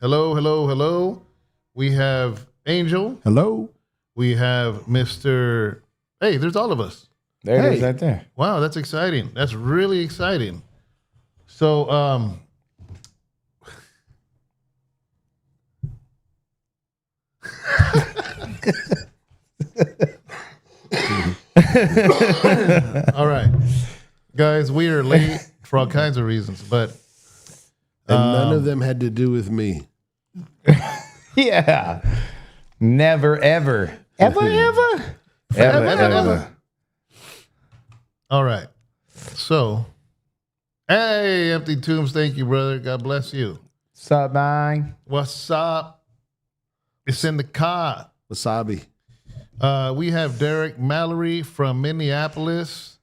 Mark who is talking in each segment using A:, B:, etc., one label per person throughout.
A: Hello, hello, hello. We have Angel.
B: Hello.
A: We have Mr. Hey, there's all of us.
C: There it is right there.
A: Wow, that's exciting. That's really exciting. So, all right, guys, we are late for all kinds of reasons, but
B: none of them had to do with me.
C: Yeah. Never, ever. Ever.
A: All right. So, hey, Empty Tombs, thank you, brother. God bless you.
C: What's up, man?
A: What's up? It's in the car.
B: Wasabi.
A: We have Derek Mallory from Minneapolis,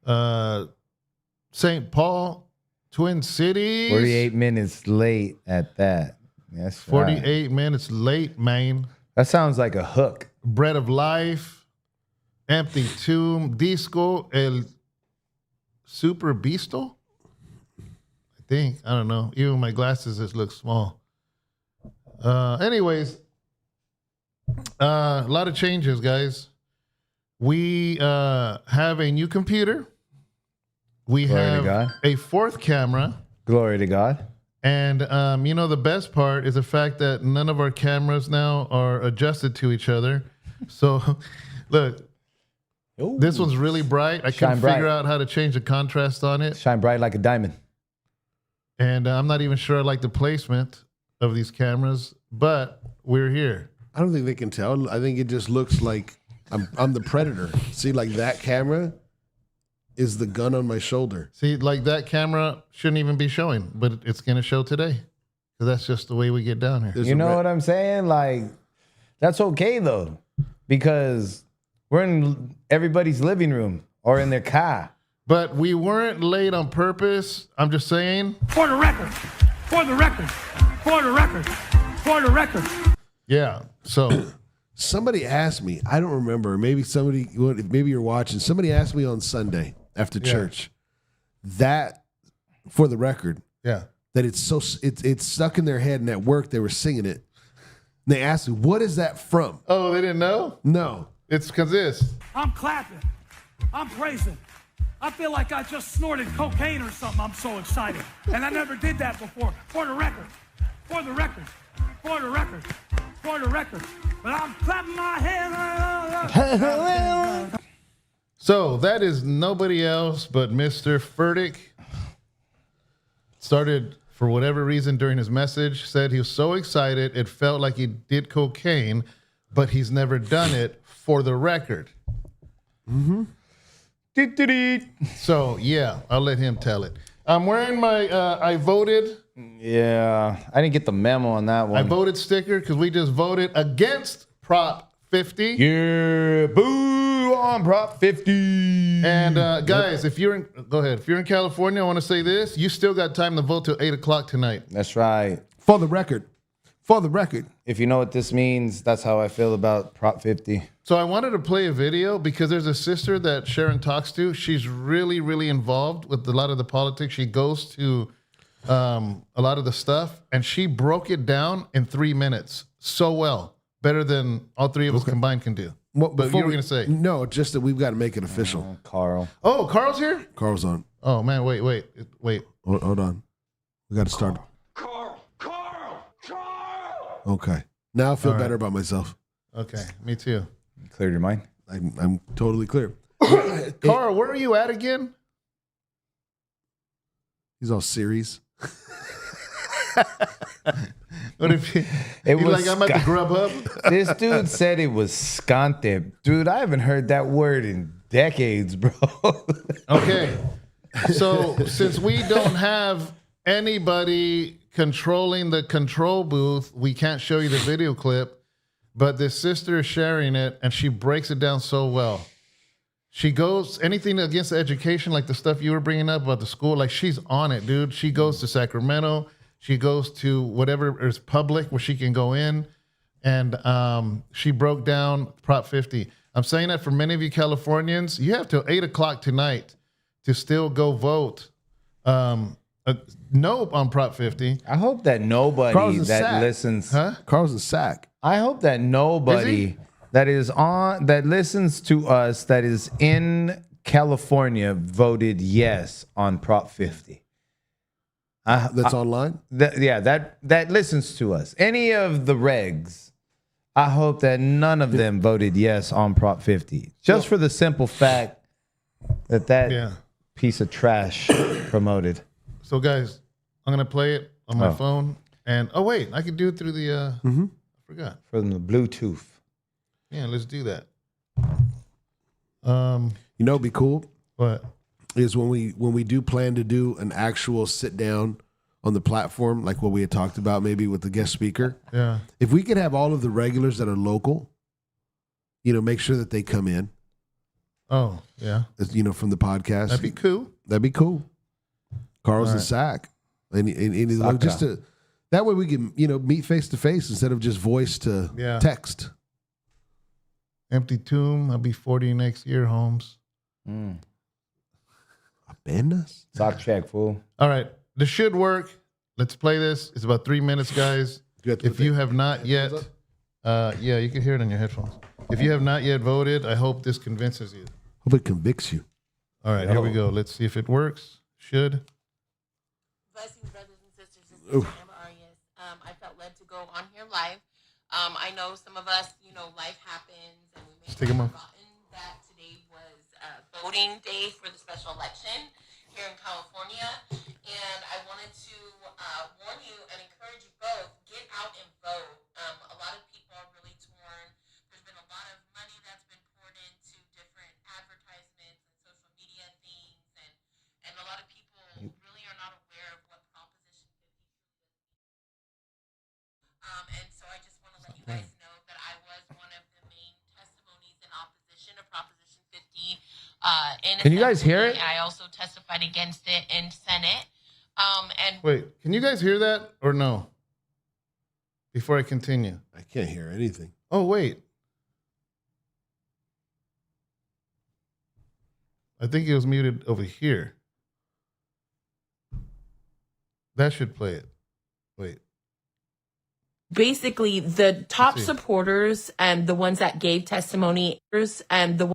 A: St. Paul, Twin Cities.
C: 48 minutes late at that. Yes,
A: 48 minutes late, man.
C: That sounds like a hook.
A: Bread of Life, Empty Tomb, Disco, El Super Bisto? I think. I don't know. Even my glasses just look small. Anyways, a lot of changes, guys. We have a new computer. We
C: Glory to
A: have
C: God.
A: a fourth camera.
C: Glory to God.
A: And, the best part is the fact that none of our cameras now are adjusted to each other. So, look, this one's really bright. I couldn't figure out how to change the contrast on it.
C: Shine bright like a diamond.
A: And I'm not even sure I like the placement of these cameras, but we're here.
B: I don't think they can tell. I think it just looks like I'm the predator. See, like that camera is the gun on my shoulder.
A: See, like that camera shouldn't even be showing, but it's going to show today. Because that's just the way we get down here.
C: You know what I'm saying? Like, that's okay, though. Because we're in everybody's living room or in their car.
A: But we weren't late on purpose. I'm just saying.
D: For the record. For the record. For the record. For the record.
A: Yeah. So
B: somebody asked me, I don't remember, maybe you're watching, somebody asked me on Sunday after church that, for the record,
A: yeah,
B: that it's stuck in their head, and at work they were singing it. And they asked me, what is that from?
A: Oh, they didn't know?
B: No.
A: It's because this.
D: I'm clapping. I'm praising. I feel like I just snorted cocaine or something. I'm so excited. And I never did that before. For the record. For the record. For the record. For the record. But I'm clapping my hands.
A: So that is nobody else but Mr. Furtick. Started, for whatever reason, during his message, said he was so excited it felt like he did cocaine, but he's never done it, for the record.
B: Mm-hmm.
A: So, yeah, I'll let him tell it. I'm wearing my I voted.
C: Yeah, I didn't get the memo on that one.
A: I voted sticker because we just voted against Prop 50.
C: Yeah, boo on Prop 50.
A: And guys, if you're in, go ahead. If you're in California, I want to say this: you still got time to vote till 8 o'clock tonight.
C: That's right.
B: For the record. For the record.
C: If you know what this means, that's how I feel about Prop 50.
A: So I wanted to play a video because there's a sister that Sharon talks to. She's really, really involved with a lot of the politics. She goes to a lot of the stuff, and she broke it down in 3 minutes so well, better than all three of us combined can do. But you were going to say?
B: No, just that we've got to make it official.
C: Carl.
A: Oh, Carl's here?
B: Carl's on.
A: Oh, man, wait.
B: Hold on. We got to start.
D: Carl.
B: Okay. Now I feel better about myself.
A: Okay, me too.
C: Cleared your mind?
B: I'm totally clear.
A: Carl, where are you at again?
B: He's all serious.
A: What if
C: It
A: he's
C: was
A: like, I'm at the Grubhub?
C: This dude said it was scante. Dude, I haven't heard that word in decades, bro.
A: Okay. So since we don't have anybody controlling the control booth, we can't show you the video clip, but this sister is sharing it and she breaks it down so well. She goes, anything against education, like the stuff you were bringing up about the school, like she's on it, dude. She goes to Sacramento. She goes to whatever is public where she can go in. And she broke down Prop 50. I'm saying that for many of you Californians, you have till 8 o'clock tonight to still go vote No on Prop 50.
C: I hope that nobody
B: Carl's a
C: that
B: sack.
C: listens.
A: Huh?
B: Carl's a sack.
C: I hope that nobody that listens to us that is in California voted yes on Prop 50.
B: That's online.
C: That listens to us. Any of the regs, I hope that none of them voted yes on Prop 50. Just for the simple fact that piece of trash promoted.
A: So, guys, I'm going to play it on my phone. And, wait, I can do it through the, I forgot.
C: From the Bluetooth.
A: Yeah, let's do that.
B: You know, it'd be cool
A: What?
B: is when we do plan to do an actual sit down on the platform, like what we had talked about, maybe with the guest speaker.
A: Yeah.
B: If we could have all of the regulars that are local, make sure that they come in,
A: Oh, yeah.
B: From the podcast.
A: That'd be cool.
B: That'd be cool. Carl's the sack. And just to, that way we can, meet face to face instead of just voice to text.
A: Empty tomb. I'll be 40 next year, Holmes.
B: Apenas?
C: Sock check, fool.
A: All right. This should work. Let's play this. It's about 3 minutes, guys. If you have not yet, you can hear it on your headphones. If you have not yet voted, I hope this convinces you.
B: Hope it convicts you.
A: All right, here we go. Let's see if it works. Should.
E: Blessings, brothers and sisters. This is Amber Arias. I felt led to go on here live. I know some of us, life happens, and we may
A: Just take 'em
E: have
A: off.
E: forgotten that today was voting day for the special election here in California. And I wanted to warn you and encourage you both, get out and vote. A lot of people are really torn. There's been a lot of money that's been poured into different advertisements and social media things, and a lot of people really are not aware of what Proposition 50 and so I just want to let you guys know that I was one of the main testimonies in opposition of Proposition 50 in
C: Can you guys hear it?
E: And I also testified against it in Senate. And
A: Wait, can you guys hear that or no? Before I continue.
B: I can't hear anything.
A: Oh, wait. I think it was muted over here. That should play it. Wait.
E: basically the top supporters and the ones that gave testimony and the ones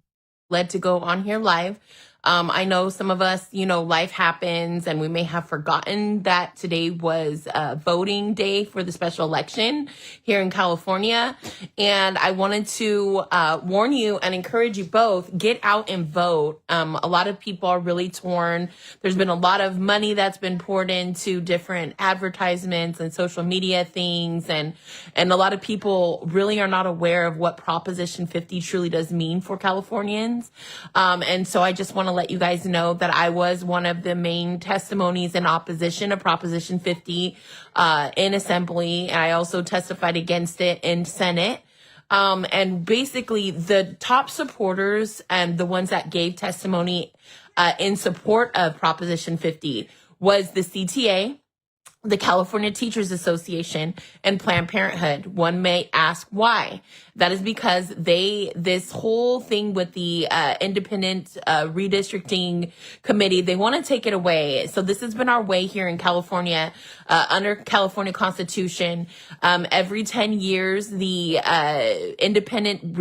E: led to go on here live. I know some of us, life happens and we may have forgotten that today was voting day for the special election here in California. And I wanted to warn you and encourage you both, get out and vote. A lot of people are really torn. There's been a lot of money that's been poured into different advertisements and social media things. And a lot of people really are not aware of what Proposition 50 truly does mean for Californians. And so I just want to let you guys know that I was one of the main testimonies in opposition of Proposition 50 in Assembly. And I also testified against it in Senate. And basically the top supporters and the ones that gave testimony in support of Proposition 50 was the CTA, the California Teachers Association, and Planned Parenthood. One may ask why. That is because this whole thing with the independent redistricting committee, they want to take it away. So this has been our way here in California, under California Constitution. Every 10 years, the independent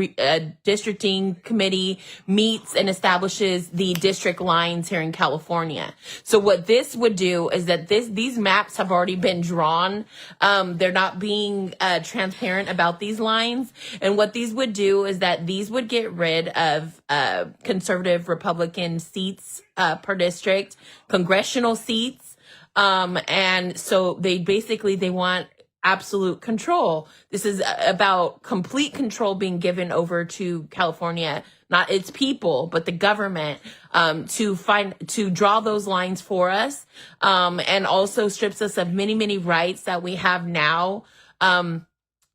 E: districting committee meets and establishes the district lines here in California. So what this would do is that these maps have already been drawn. They're not being transparent about these lines. And what these would do is that these would get rid of conservative Republican seats per district, congressional seats. And so they want absolute control. This is about complete control being given over to California, not its people, but the government, to draw those lines for us, and also strips us of many, many rights that we have now.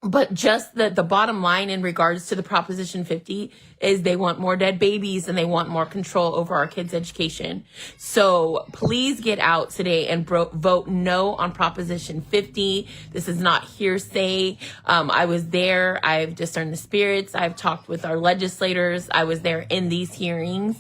E: But just the bottom line in regards to the Proposition 50 is they want more dead babies and they want more control over our kids' education. So please get out today and vote no on Proposition 50. This is not hearsay. I was there. I've discerned the spirits. I've talked with our legislators. I was there in these hearings.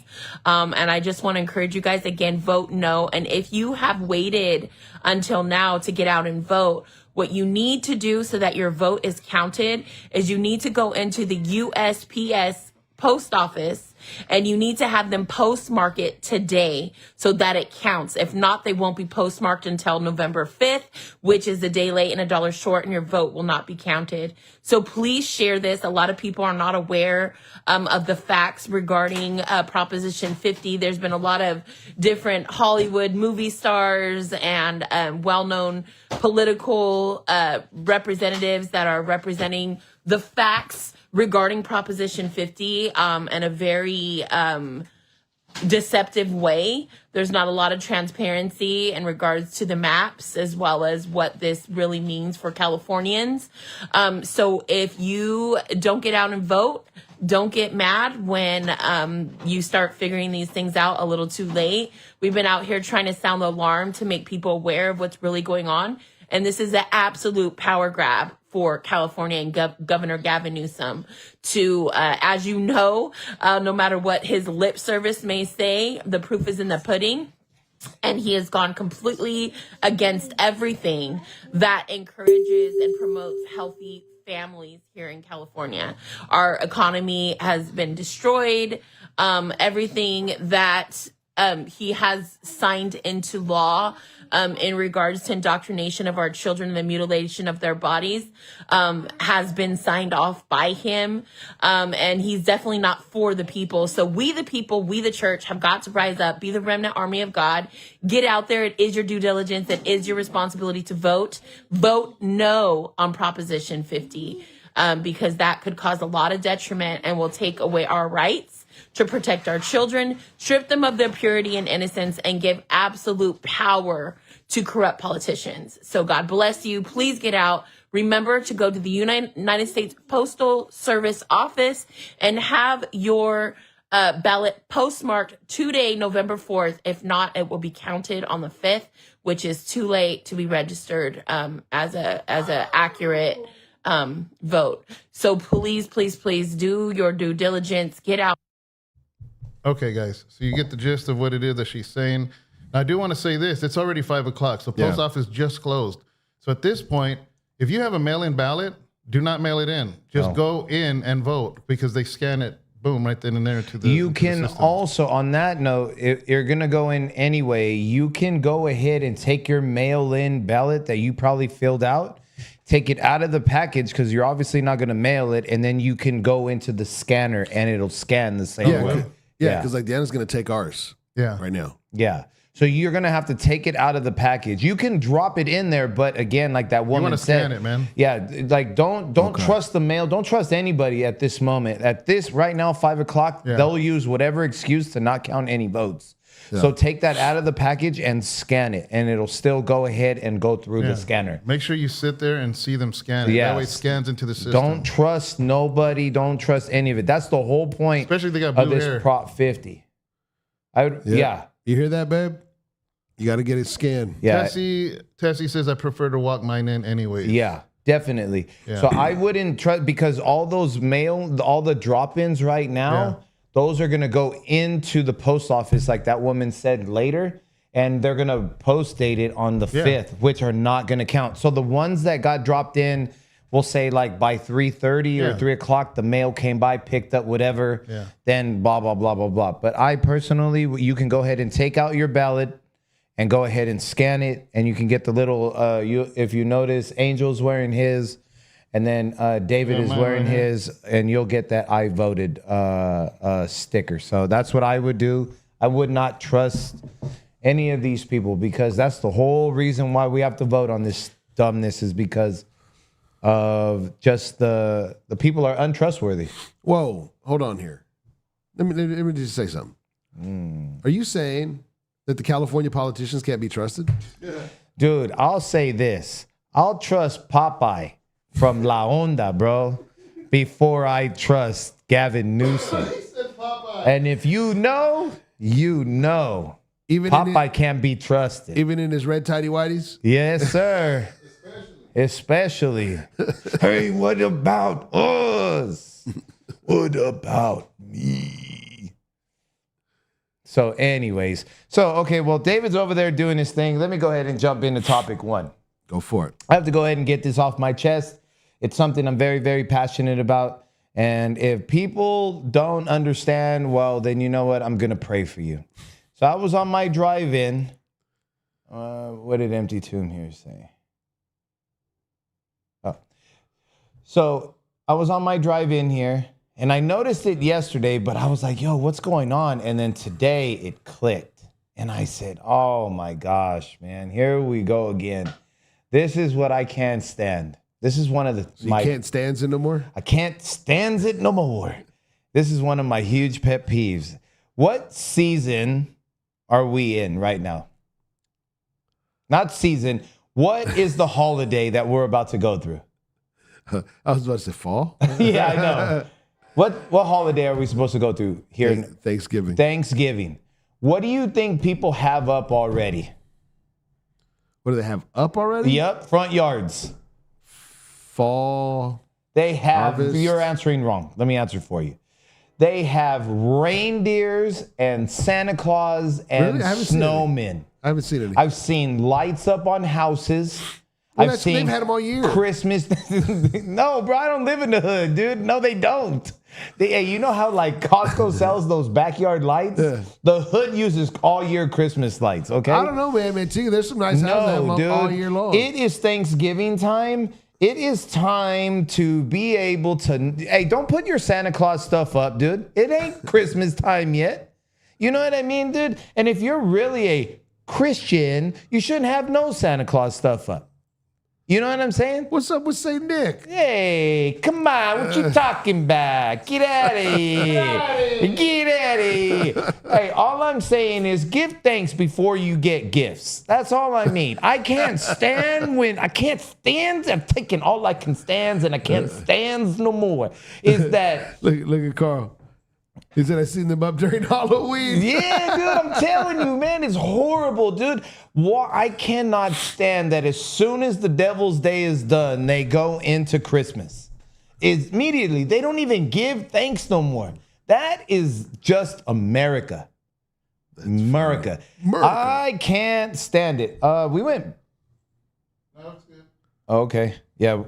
E: And I just want to encourage you guys, again, vote no. And if you have waited until now to get out and vote, what you need to do so that your vote is counted is you need to go into the USPS post office and you need to have them postmark it today so that it counts. If not, they won't be postmarked until November 5th, which is a day late and $1 short, and your vote will not be counted. So please share this. A lot of people are not aware of the facts regarding Proposition 50. There's been a lot of different Hollywood movie stars and well-known political representatives that are representing the facts regarding Proposition 50 in a very deceptive way. There's not a lot of transparency in regards to the maps as well as what this really means for Californians. So if you don't get out and vote, don't get mad when you start figuring these things out a little too late. We've been out here trying to sound the alarm to make people aware of what's really going on. And this is an absolute power grab for California and Governor Gavin Newsom to, as you know, no matter what his lip service may say, the proof is in the pudding. And he has gone completely against everything that encourages and promotes healthy families here in California. Our economy has been destroyed. Everything that he has signed into law in regards to indoctrination of our children and the mutilation of their bodies has been signed off by him. And he's definitely not for the people. So we the people, we the church have got to rise up, be the remnant army of God. Get out there. It is your due diligence. It is your responsibility to vote. Vote no on Proposition 50 because that could cause a lot of detriment and will take away our rights to protect our children, strip them of their purity and innocence, and give absolute power to corrupt politicians. So God bless you. Please get out. Remember to go to the United States Postal Service office and have your ballot postmarked today, November 4th. If not, it will be counted on the 5th, which is too late to be registered as a accurate vote. So please, please, please do your due diligence. Get out.
A: Okay, guys. So you get the gist of what it is that she's saying. Now, I do want to say this. It's already 5 o'clock. So post office just closed. So at this point, if you have a mail-in ballot, do not mail it in. Just go in and vote because they scan it, boom, right then and there to the
C: You
A: to the
C: can
A: system.
C: also, on that note, if you're going to go in anyway, you can go ahead and take your mail-in ballot that you probably filled out, take it out of the package because you're obviously not going to mail it, and then you can go into the scanner and it'll scan the same way.
B: Yeah, because like Deanna's going to take ours right now.
C: Yeah. So you're going to have to take it out of the package. You can drop it in there, but again, like that woman said,
A: scan it, man.
C: Yeah, like don't trust the mail. Don't trust anybody at this moment. At this right now, 5 o'clock, they'll use whatever excuse to not count any votes. Yeah. So take that out of the package and scan it, and it'll still go ahead and go through the scanner.
A: Make sure you sit there and see them scan it. That way it scans into the system.
C: Don't trust nobody. Don't trust any of it. That's the whole point.
A: Especially if they got blue
C: of this
A: hair.
C: Prop 50. Yeah.
B: You hear that, babe? You got to get it scanned.
C: Yeah.
A: Tessie says, I prefer to walk mine in anyways.
C: Yeah, definitely. Yeah. So I wouldn't trust, because all those all the drop-ins right now, those are going to go into the post office, like that woman said later, and they're going to post date it on the 5th, which are not going to count. So the ones that got dropped in, we'll say like by 3:30 or 3 o'clock, the mail came by, picked up whatever, then blah, blah, blah, blah, blah. But I personally, you can go ahead and take out your ballot and go ahead and scan it, and you can get the little, if you notice, Angel's wearing his, and then David is wearing his, and you'll get that I voted sticker. So that's what I would do. I would not trust any of these people, because that's the whole reason why we have to vote on this dumbness, is because of just the people are untrustworthy.
B: Whoa, hold on here. Let me just say something. Are you saying that the California politicians can't be trusted?
C: Dude, I'll say this. I'll trust Popeye from La Onda, bro, before I trust Gavin Newsom. And if you know, you know.
B: Even
C: Popeye can't be trusted.
B: Even in his red tighty whities?
C: Yes, sir. Especially. Hey, what about us? What about me? So anyways. Okay, well, David's over there doing his thing. Let me go ahead and jump into topic 1.
B: Go for it.
C: I have to go ahead and get this off my chest. It's something I'm very, very passionate about. And if people don't understand, well, then you know what? I'm going to pray for you. So I was on my drive-in. What did Empty Tomb here say? Oh. So I was on my drive-in here, and I noticed it yesterday, but I was like, yo, what's going on? And then today it clicked. And I said, oh, my gosh, man, here we go again. This is what I can't stand. This is one of the...
B: So you can't stand it no more?
C: I can't stand it no more. This is one of my huge pet peeves. What season are we in right now? Not season. What is the holiday that we're about to go through?
B: I was about to say fall.
C: Yeah, I know. What holiday are we supposed to go through here?
B: Thanksgiving.
C: Thanksgiving. What do you think people have up already?
B: What do they have up already?
C: Yep, front yards.
B: Fall.
C: They have,
B: harvest.
C: You're answering wrong. Let me answer for you. They have reindeers and Santa Claus and
B: Really? I haven't seen
C: snowmen.
B: I haven't seen any.
C: I've seen lights up on houses.
B: Well,
C: I've seen
B: they've had them all year.
C: Christmas. No, bro, I don't live in the hood, dude. No, they don't. Hey, you know how like Costco sells those backyard lights?
B: Yeah.
C: The hood uses all year Christmas lights, okay?
B: I don't know, man. Too. There's some nice houses that have
C: No,
B: them
C: dude.
B: all year long.
C: It is Thanksgiving time. It is time to be able to... Hey, don't put your Santa Claus stuff up, dude. It ain't Christmas time yet. You know what I mean, dude? And if you're really a Christian, you shouldn't have no Santa Claus stuff up. You know what I'm saying?
B: What's up with St. Nick?
C: Hey, come on. What you talking about? Get out of here. Get out of here. Hey, all I'm saying is give thanks before you get gifts. That's all I mean. I can't stand. I'm taking all I can stand and I can't stand no more. Is that...
B: Look at Carl. He said I seen them up during Halloween.
C: Yeah, dude, I'm telling you, man, it's horrible, dude. I cannot stand that as soon as the Devil's Day is done, they go into Christmas. Immediately, they don't even give thanks no more. That is just America. America. I can't stand it. We went.
A: No, it's good.
C: Okay. Yeah.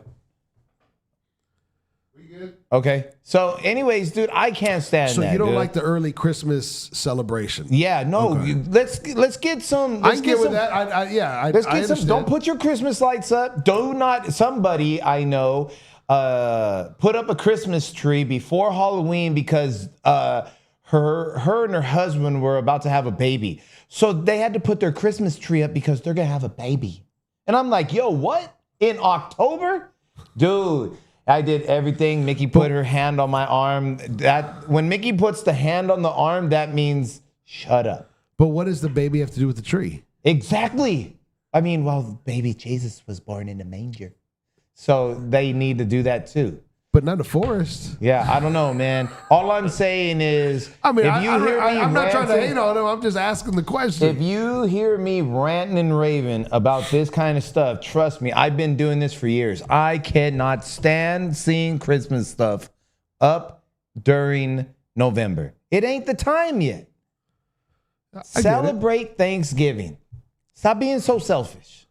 A: Good.
C: Okay. So, anyways, dude, I can't stand that.
B: So you don't
C: dude.
B: like the early Christmas celebration?
C: Yeah, no.
B: Okay.
C: Let's get some.
B: I can get with that.
C: Let's get some. Don't put your Christmas lights up. Do not. Somebody I know put up a Christmas tree before Halloween because her and her husband were about to have a baby, so they had to put their Christmas tree up because they're gonna have a baby. And I'm like, yo, what? In October, dude. I did everything. Mickey put her hand on my arm. That when Mickey puts the hand on the arm, that means shut up.
B: But what does the baby have to do with the tree?
C: Exactly. I mean, well, baby Jesus was born in a manger. So they need to do that too.
B: But not the forest.
C: Yeah, I don't know, man. All I'm saying is,
B: I mean,
C: if you hear me
B: I'm not trying to
C: ranting-
B: hate on him. I'm just asking the question.
C: If you hear me ranting and raving about this kind of stuff, trust me, I've been doing this for years. I cannot stand seeing Christmas stuff up during November. It ain't the time yet. Celebrate Thanksgiving. Stop being so selfish.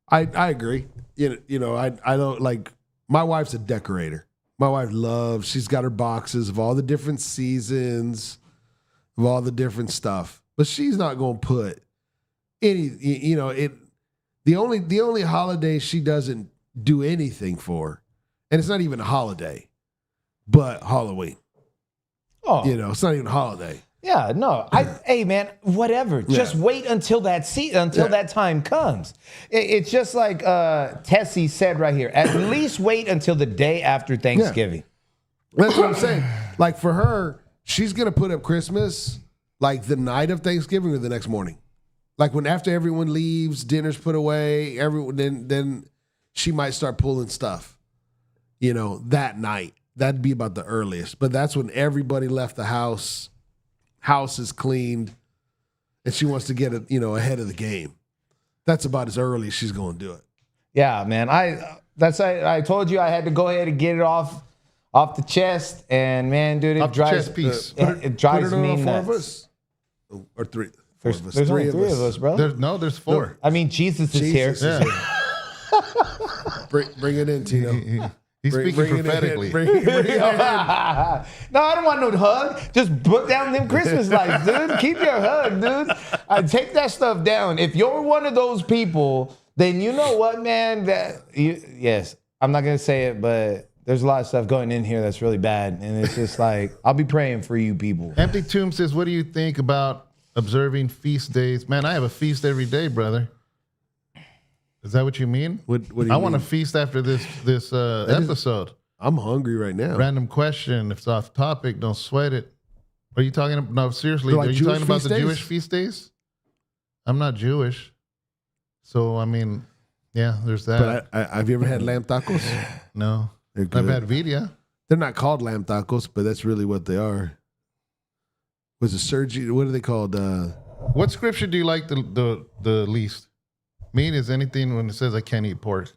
B: I agree. You know, I don't like. My wife's a decorator. My wife loves. She's got her boxes of all the different seasons, of all the different stuff. But she's not going to put any. You know, it. The only holiday she doesn't do anything for, and it's not even a holiday, but Halloween.
C: Oh,
B: You know, it's not even a holiday.
C: yeah, no. Hey, man, whatever. Just wait until that that time comes. It's just like Tessie said right here. At least wait until the day after Thanksgiving.
B: That's what I'm saying. Like for her, she's gonna put up Christmas like the night of Thanksgiving or the next morning. Like when after everyone leaves, dinner's put away, everyone then she might start pulling stuff. that night. That'd be about the earliest. But that's when everybody left the house. House is cleaned. And she wants to get it, ahead of the game. That's about as early as she's going to do it.
C: Yeah, man. I told you I had to go ahead and get it off the chest. And man, dude, it drives
A: chest piece.
C: It drives
B: Put it
C: me
B: on 4 of
C: nuts.
B: us? Or 3?
C: There's,
B: 4 of us.
C: there's
B: 3
C: only
B: of
C: 3 of us, bro.
A: There's 4.
C: I mean, Jesus is here.
B: Jesus is here. Bring it in, Tino.
A: He's speaking prophetically.
B: Bring it in.
C: No, I don't want no hug. Just put down them Christmas lights, dude. Keep your hug, dude. Take that stuff down. If you're one of those people, then you know what, man? Yes, I'm not gonna say it, but there's a lot of stuff going in here that's really bad, and it's just like I'll be praying for you people.
A: Empty Tomb says, "What do you think about observing feast days?" Man, I have a feast every day, brother. Is that what you mean?
B: What do you
A: I want to
B: mean?
A: feast after this episode.
B: I'm hungry right now.
A: Random question. If it's off topic, don't sweat it. Are you talking about, no, seriously,
B: Like
A: are you
B: Jewish
A: talking about
B: feast
A: the
B: days?
A: Jewish feast days? I'm not Jewish. So, I mean, yeah, there's that.
B: But have you ever had lamb tacos?
A: No.
B: They're
A: I've
B: good.
A: had Vidia.
B: They're not called lamb tacos, but that's really what they are. Was it Sergi? What are they called?
A: What scripture do you like the least? Me is anything when it says I can't eat pork.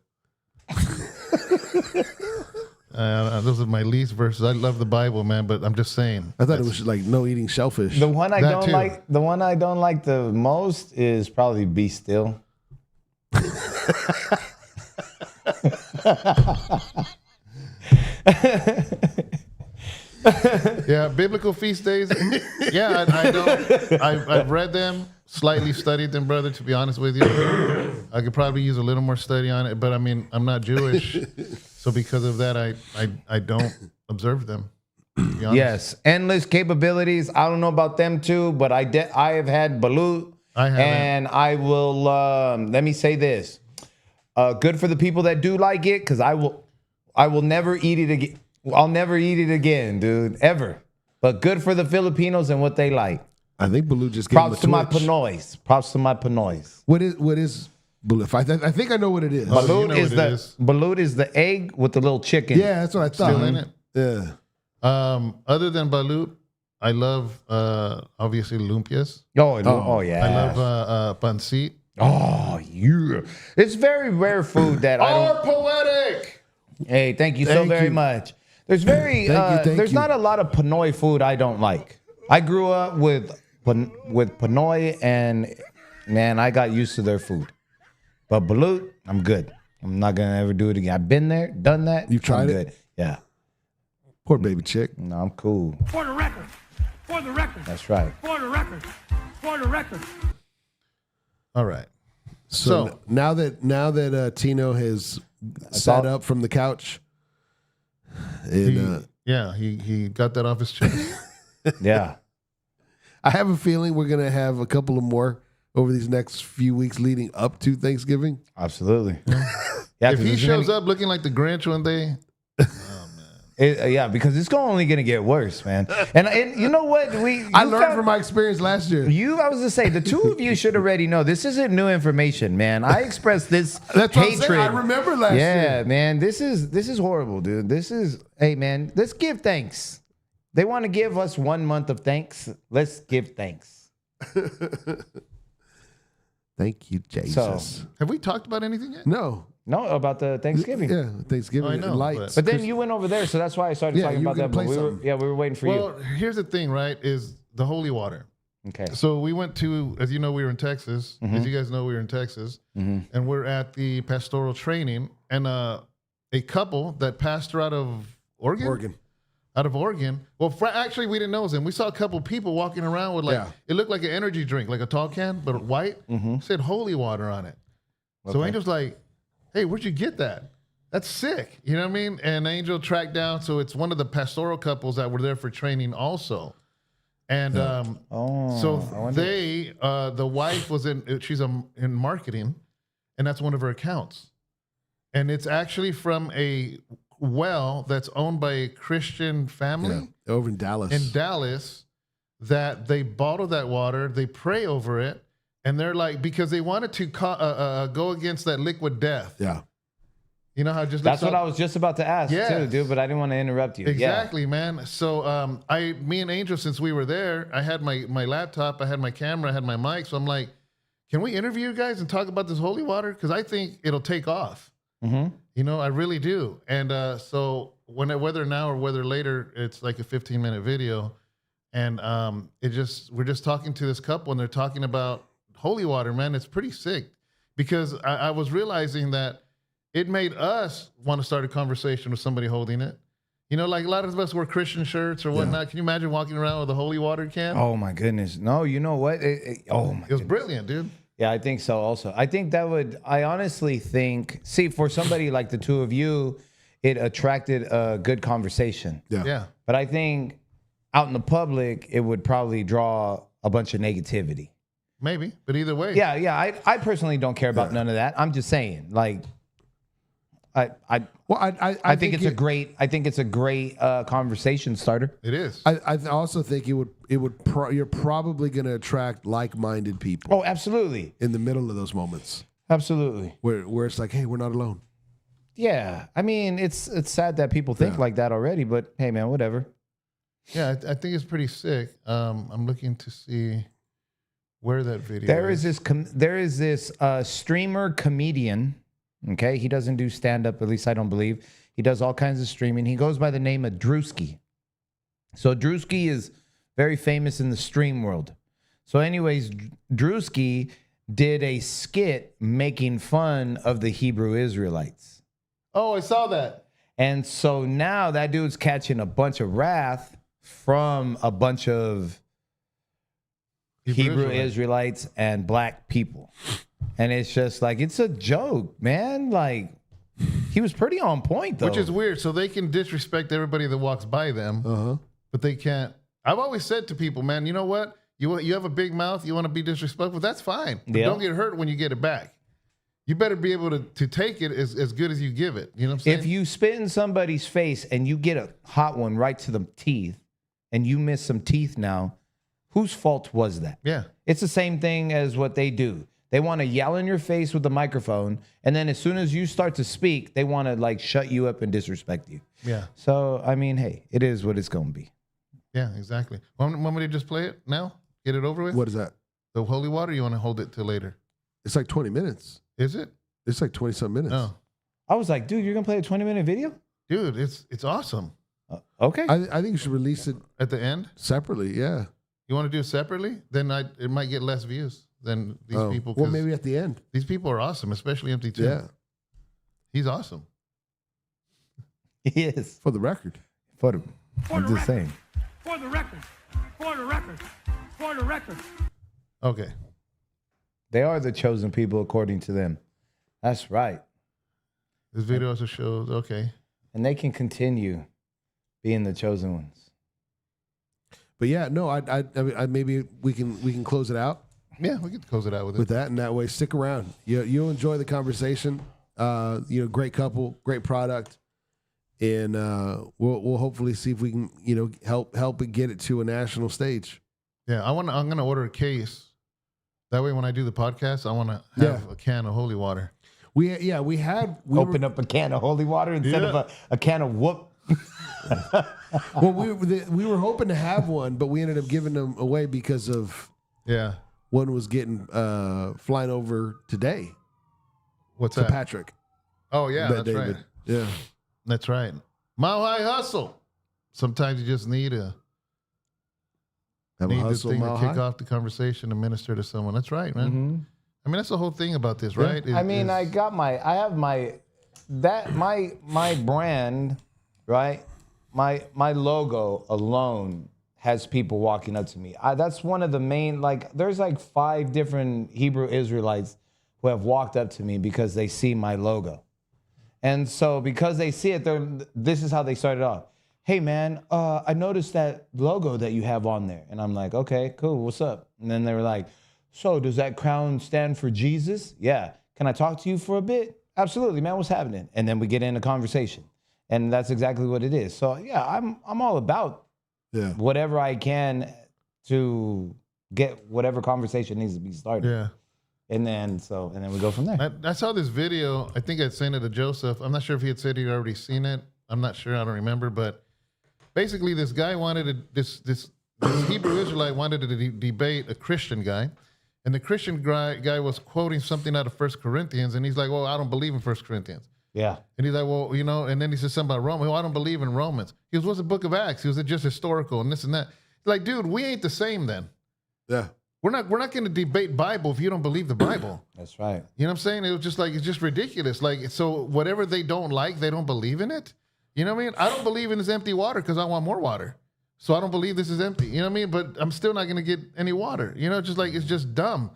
A: Those are my least verses. I love the Bible, man, but I'm just saying.
B: I thought it was like no eating shellfish.
C: The one I
A: That
C: don't
A: too.
C: like, the one I don't like the most is probably Be Still.
A: Yeah, biblical feast days. Yeah, I don't. I've read them, slightly studied them, brother. To be honest with you, I could probably use a little more study on it. But I mean, I'm not Jewish, so because of that, I don't observe them. To be honest.
C: Yes, endless capabilities. I don't know about them too, but I have had balut.
A: I haven't.
C: And I will. Let me say this: good for the people that do like it, because I will never eat it again. I'll never eat it again, dude, ever. But good for the Filipinos and what they like.
B: I think Baloo just gave
C: Props to
B: him a
C: my
B: twitch.
C: Pinoys. Props to my Pinoys.
B: What is Baloo? I think I know what it is.
A: Baloo.
C: Balut
A: you know
C: is
A: what it is.
C: balut is the egg with the little chicken.
B: Yeah, that's what I thought.
A: Still in it.
B: Yeah.
A: Other than balut, I love obviously lumpias.
C: Oh yeah.
A: I love pancit.
C: Oh yeah. It's very rare food that I don't.
A: Poetic.
C: Hey, thank you so
B: Thank
C: very
B: you.
C: much. There's very
B: Thank you.
C: there's not a lot of Pinoy food I don't like. I grew up with Pinoy, and man, I got used to their food. But balut, I'm good. I'm not gonna ever do it again. I've been there, done that.
B: You've tried
C: I'm
B: it?
C: good. Yeah.
B: Poor baby chick.
C: No, I'm cool.
D: For the record. For the record.
C: That's right.
D: For the record. For the record.
A: All right.
B: So now that Tino has sat up from the couch, and
A: He got that off his chest.
C: Yeah.
B: I have a feeling we're gonna have a couple of more over these next few weeks leading up to Thanksgiving.
C: Absolutely.
A: If he shows up looking like the Grinch one day,
C: yeah, because it's only gonna get worse, man. And you know what?
B: I learned from my experience last year.
C: I was to say, the two of you should already know this isn't new information, man. I expressed this
B: That's what I'm
C: hatred.
B: saying. I remember last year.
C: Yeah, man. This is horrible, dude. Hey, man. Let's give thanks. They want to give us 1 month of thanks. Let's give thanks.
B: Thank you, Jesus.
A: have we talked about anything yet?
B: No.
C: No, about the Thanksgiving.
B: Yeah, Thanksgiving
A: I know,
B: and lights.
C: But then you went over there, so that's why I started
B: Yeah,
C: talking
B: you were
C: about that.
B: gonna
C: But
B: play
C: we were waiting for
A: Well, here's the thing, right? Is the holy water.
C: you. Okay.
A: So we went to, as you know, we were in Texas. As you guys know, we were in Texas, and we're at the pastoral training, and a couple that pastor out of Oregon. Out of Oregon. Well, actually, we didn't know it was him. We saw a couple people walking around with it looked like an energy drink, like a tall can, but white. It said holy water on it. So Angel's like, "Hey, where'd you get that? That's sick." You know what I mean? And Angel tracked down. So it's one of the pastoral couples that were there for training also. And so they, the wife was she's in marketing, and that's one of her accounts. And it's actually from a well that's owned by a Christian family
B: over in Dallas.
A: That they bottle that water, they pray over it, and they're like, because they wanted to go against that liquid death.
B: Yeah.
A: You know how it just
C: That's
A: looks
C: what
A: up-
C: I was just about to ask
A: Yes.
C: too, dude. But I didn't want to interrupt you.
A: Exactly, man. So me and Angel, since we were there, I had my laptop, I had my camera, I had my mic. So I'm like, can we interview you guys and talk about this holy water? Because I think it'll take off.
C: Mm-hmm.
A: You know, I really do. And so whether now or whether later, it's like a 15-minute video. And we're just talking to this couple, and they're talking about holy water, man. It's pretty sick, because I was realizing that it made us want to start a conversation with somebody holding it. You know, like a lot of us wear Christian shirts or whatnot. Can you imagine walking around with a holy water can?
C: Oh my goodness. No, you know what?
A: It was brilliant, dude.
C: Yeah, I think so also. I think I honestly think, for somebody like the two of you, it attracted a good conversation.
A: Yeah.
C: But I think out in the public, it would probably draw a bunch of negativity.
A: Maybe, but either way.
C: Yeah. I personally don't care about none of that. I'm just saying, like, I think it's a great conversation starter.
A: It is.
B: I also think you're probably going to attract like-minded people.
C: Oh, absolutely.
B: In the middle of those moments,
C: Absolutely.
B: where it's like, hey, we're not alone.
C: Yeah. I mean, it's sad that people think like that already, but hey, man, whatever.
A: Yeah, I think it's pretty sick. I'm looking to see where that video
C: There is this streamer comedian. Okay, he doesn't do stand up, at least I don't believe. He does all kinds of streaming. He goes by the name of Drewski. So Drewski is very famous in the stream world. So anyways, Drewski did a skit making fun of the Hebrew Israelites.
A: Oh, I saw that.
C: And so now that dude's catching a bunch of wrath from a bunch of Hebrew Israelites and black people. And it's just like, it's a joke, man. Like, he was pretty on point, though.
A: Which is weird. So they can disrespect everybody that walks by them, but they can't. I've always said to people, man, you know what? You have a big mouth. You want to be disrespectful. That's fine. But don't get hurt when you get it back. You better be able to take it as good as you give it. You know what I'm saying?
C: If you spit in somebody's face and you get a hot one right to the teeth and you miss some teeth now, whose fault was that?
A: Yeah.
C: It's the same thing as what they do. They want to yell in your face with the microphone, and then as soon as you start to speak, they want to like shut you up and disrespect you.
A: Yeah.
C: So, I mean, hey, it is what it's going to be.
A: Yeah, exactly. Want me to just play it now? Get it over with?
B: What is that?
A: The holy water? You want to hold it till later?
B: It's like 20 minutes.
A: Is it?
B: It's like 20-some minutes.
A: No.
C: I was like, dude, you're going to play a 20-minute video?
A: Dude, it's awesome.
C: Okay.
B: I think you should release it
A: At the end?
B: separately. Yeah.
A: You want to do it separately? Then it might get less views than these people.
B: Well, maybe at the end.
A: These people are awesome, especially Empty Tim.
B: Yeah.
A: He's awesome.
C: He is.
B: For the record.
C: I'm just saying.
D: For the record. For the record. For the record.
A: Okay.
C: They are the chosen people according to them. That's right.
A: This video also shows, okay.
C: And they can continue being the chosen ones.
B: But yeah, no, I maybe we can close it out
A: Yeah, we could close it out with it.
B: that, and that way stick around. You'll enjoy the conversation. Great couple, great product, and we'll hopefully see if we can help it get it to a national stage.
A: Yeah, I'm gonna order a case. That way, when I do the podcast, I want to have a can of holy water.
B: We
C: Open up a can of holy water instead of a can of whoop.
B: Well, we were hoping to have one, but we ended up giving them away because of one was getting flying over today.
A: What's
B: to
A: that?
B: Patrick.
A: Oh yeah, that's
B: David.
A: right.
B: Yeah,
A: That's right. Mile high hustle. Sometimes you just need
B: have a
A: the
B: hustle
A: thing to
B: mile
A: kick
B: high.
A: off the conversation and minister to someone. That's right, man.
C: Mm-hmm.
A: I mean, that's the whole thing about this, right?
C: I mean, my brand, right? My logo alone has people walking up to me. That's one of the main, there's 5 different Hebrew Israelites who have walked up to me because they see my logo. And so because they see it, this is how they started off. Hey man, I noticed that logo that you have on there. And I'm like, okay, cool, what's up? And then they were like, so does that crown stand for Jesus? Yeah. Can I talk to you for a bit? Absolutely, man, what's happening? And then we get into conversation. And that's exactly what it is. So yeah, I'm all about whatever I can to get whatever conversation needs to be started.
A: Yeah.
C: And then we go from there.
A: I saw this video. I think I'd sent it to Joseph. I'm not sure if he had said he'd already seen it. I'm not sure. I don't remember. But basically, this guy this Hebrew Israelite wanted to debate a Christian guy. And the Christian guy was quoting something out of 1 Corinthians. And he's like, well, I don't believe in 1 Corinthians.
C: Yeah.
A: And he's like, well, and then he says something about Romans. Well, I don't believe in Romans. He goes, what's the book of Acts? He was just historical and this and that. Like, dude, we ain't the same then.
B: Yeah.
A: We're not going to debate Bible if you don't believe the Bible.
C: That's right.
A: You know what I'm saying? It was just like, it's just ridiculous. Like, so whatever they don't like, they don't believe in it. You know what I mean? I don't believe in this empty water because I want more water. So I don't believe this is empty. You know what I mean? But I'm still not going to get any water. You know, just like, it's just dumb.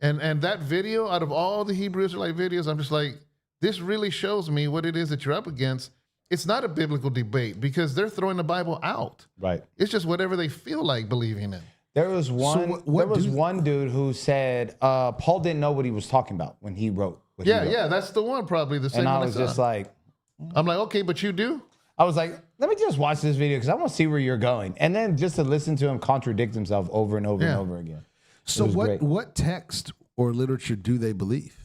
A: And that video, out of all the Hebrew Israelite videos, I'm just like, this really shows me what it is that you're up against. It's not a biblical debate because they're throwing the Bible out.
C: Right.
A: It's just whatever they feel like believing in.
C: There was one dude who said Paul didn't know what he was talking about when he wrote.
A: Yeah, that's the one probably. The same
C: and I
A: one
C: was just like,
A: I'm like, okay, but you do?
C: I was like, let me just watch this video because I want to see where you're going. And then just to listen to him contradict himself over and over and over again.
B: So what text or literature do they believe?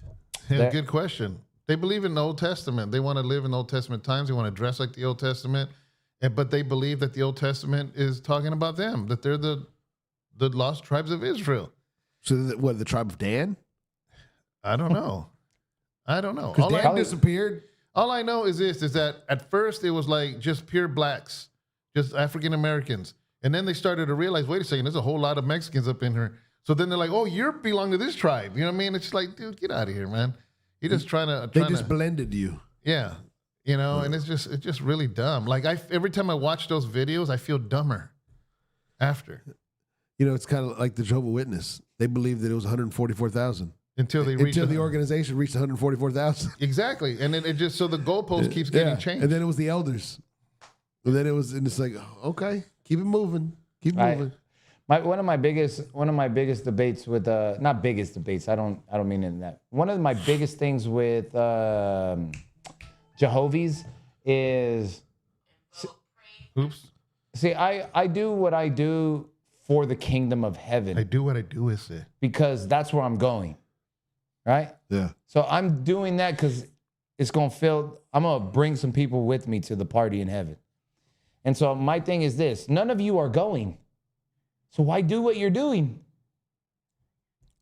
A: Yeah, good question. They believe in the Old Testament. They want to live in Old Testament times. They want to dress like the Old Testament. But they believe that the Old Testament is talking about them, that they're the lost tribes of Israel.
B: So the tribe of Dan?
A: I don't know.
B: Because Dan disappeared.
A: All I know is this, is that at first it was like just pure blacks, just African Americans. And then they started to realize, wait a second, there's a whole lot of Mexicans up in here. So then they're like, oh, you belong to this tribe. You know what I mean? It's like, dude, get out of here, man. You're just
B: They just blended you.
A: Yeah. You know, and it's just really dumb. Like every time I watch those videos, I feel dumber after.
B: You know, it's kind of like the Jehovah's Witness. They believed that it was 144,000. Until the organization reached 144,000.
A: Exactly. And then it just, so the goalpost keeps getting changed.
B: And then it was the elders. And then it's like, okay, keep it moving. Keep moving.
C: One of my biggest debates with not biggest debates, I don't mean it in that. One of my biggest things with Jehovah's is see, I do what I do for the kingdom of heaven.
A: I do what I do is it.
C: Because that's where I'm going. Right?
B: Yeah.
C: So I'm doing that because it's gonna I'm gonna bring some people with me to the party in heaven. And so my thing is this: none of you are going. So why do what you're doing?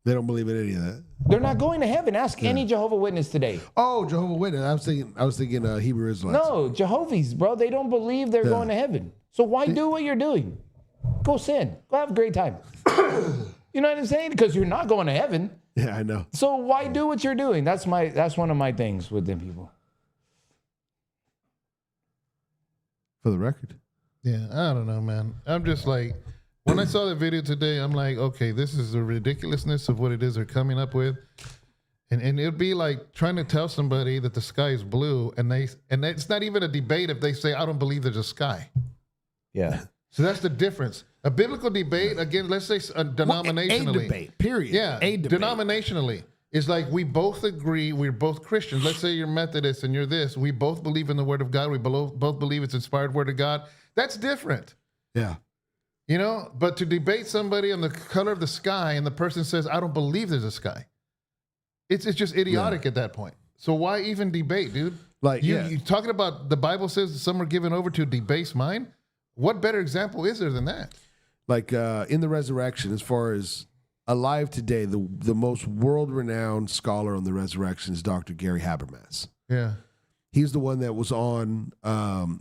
B: They don't believe in any of that.
C: They're not going to heaven. Ask any Jehovah's Witness today.
B: Oh, Jehovah's Witness. I was thinking Hebrew Israelites.
C: No, Jehovah's, bro. They don't believe they're going to heaven. So why do what you're doing? Go sin. Go have a great time. You know what I'm saying? Because you're not going to heaven.
B: Yeah, I know.
C: So why do what you're doing? That's one of my things with them people.
B: For the record.
A: Yeah, I don't know, man. I'm just like, when I saw the video today, I'm like, okay, this is the ridiculousness of what it is they're coming up with. And it'd be like trying to tell somebody that the sky is blue, and it's not even a debate if they say, I don't believe there's a sky.
C: Yeah.
A: So that's the difference. A biblical debate, again, let's say denominationally.
B: A debate, period.
A: Yeah,
B: a debate.
A: Denominationally. It's like we both agree, we're both Christians. Let's say you're Methodist and you're this. We both believe in the Word of God. We both believe it's inspired Word of God. That's different.
B: Yeah.
A: You know, but to debate somebody on the color of the sky and the person says, I don't believe there's a sky. It's just idiotic at that point. So why even debate, dude?
B: Like,
A: you talking about the Bible says that some are given over to a debased mind? What better example is there than that?
B: Like in the resurrection, as far as alive today, the most world-renowned scholar on the resurrection is Dr. Gary Habermas.
A: Yeah.
B: He's the one that was on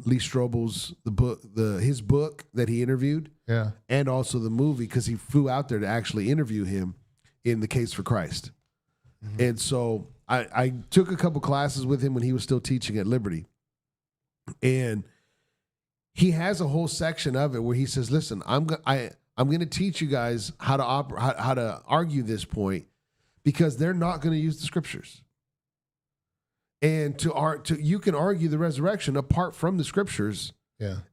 B: Lee Strobel's his book that he interviewed.
A: Yeah.
B: And also the movie, because he flew out there to actually interview him in The Case for Christ. Mm-hmm. And so I took a couple classes with him when he was still teaching at Liberty. And he has a whole section of it where he says, listen, I'm going to teach you guys how to argue this point, because they're not going to use the scriptures. And you can argue the resurrection apart from the scriptures,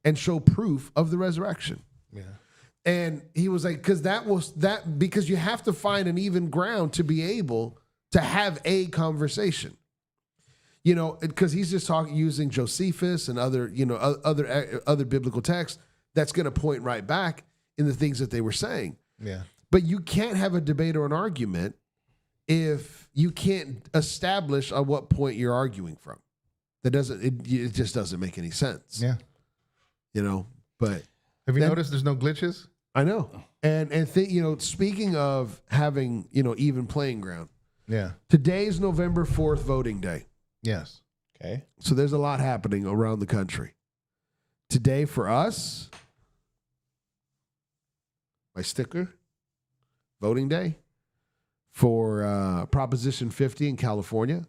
B: and show proof of the resurrection.
A: Yeah.
B: And he was like, because you have to find an even ground to be able to have a conversation. You know, because he's just using Josephus and other biblical texts that's going to point right back in the things that they were saying.
A: Yeah.
B: But you can't have a debate or an argument if you can't establish on what point you're arguing from. It just doesn't make any sense.
A: Yeah.
B: But
A: have you noticed there's no glitches?
B: I know. And speaking of having, even playing ground.
A: Yeah.
B: Today's November 4th voting day.
A: Yes.
C: Okay.
B: So there's a lot happening around the country. Today for us, my sticker, voting day for Proposition 50 in California.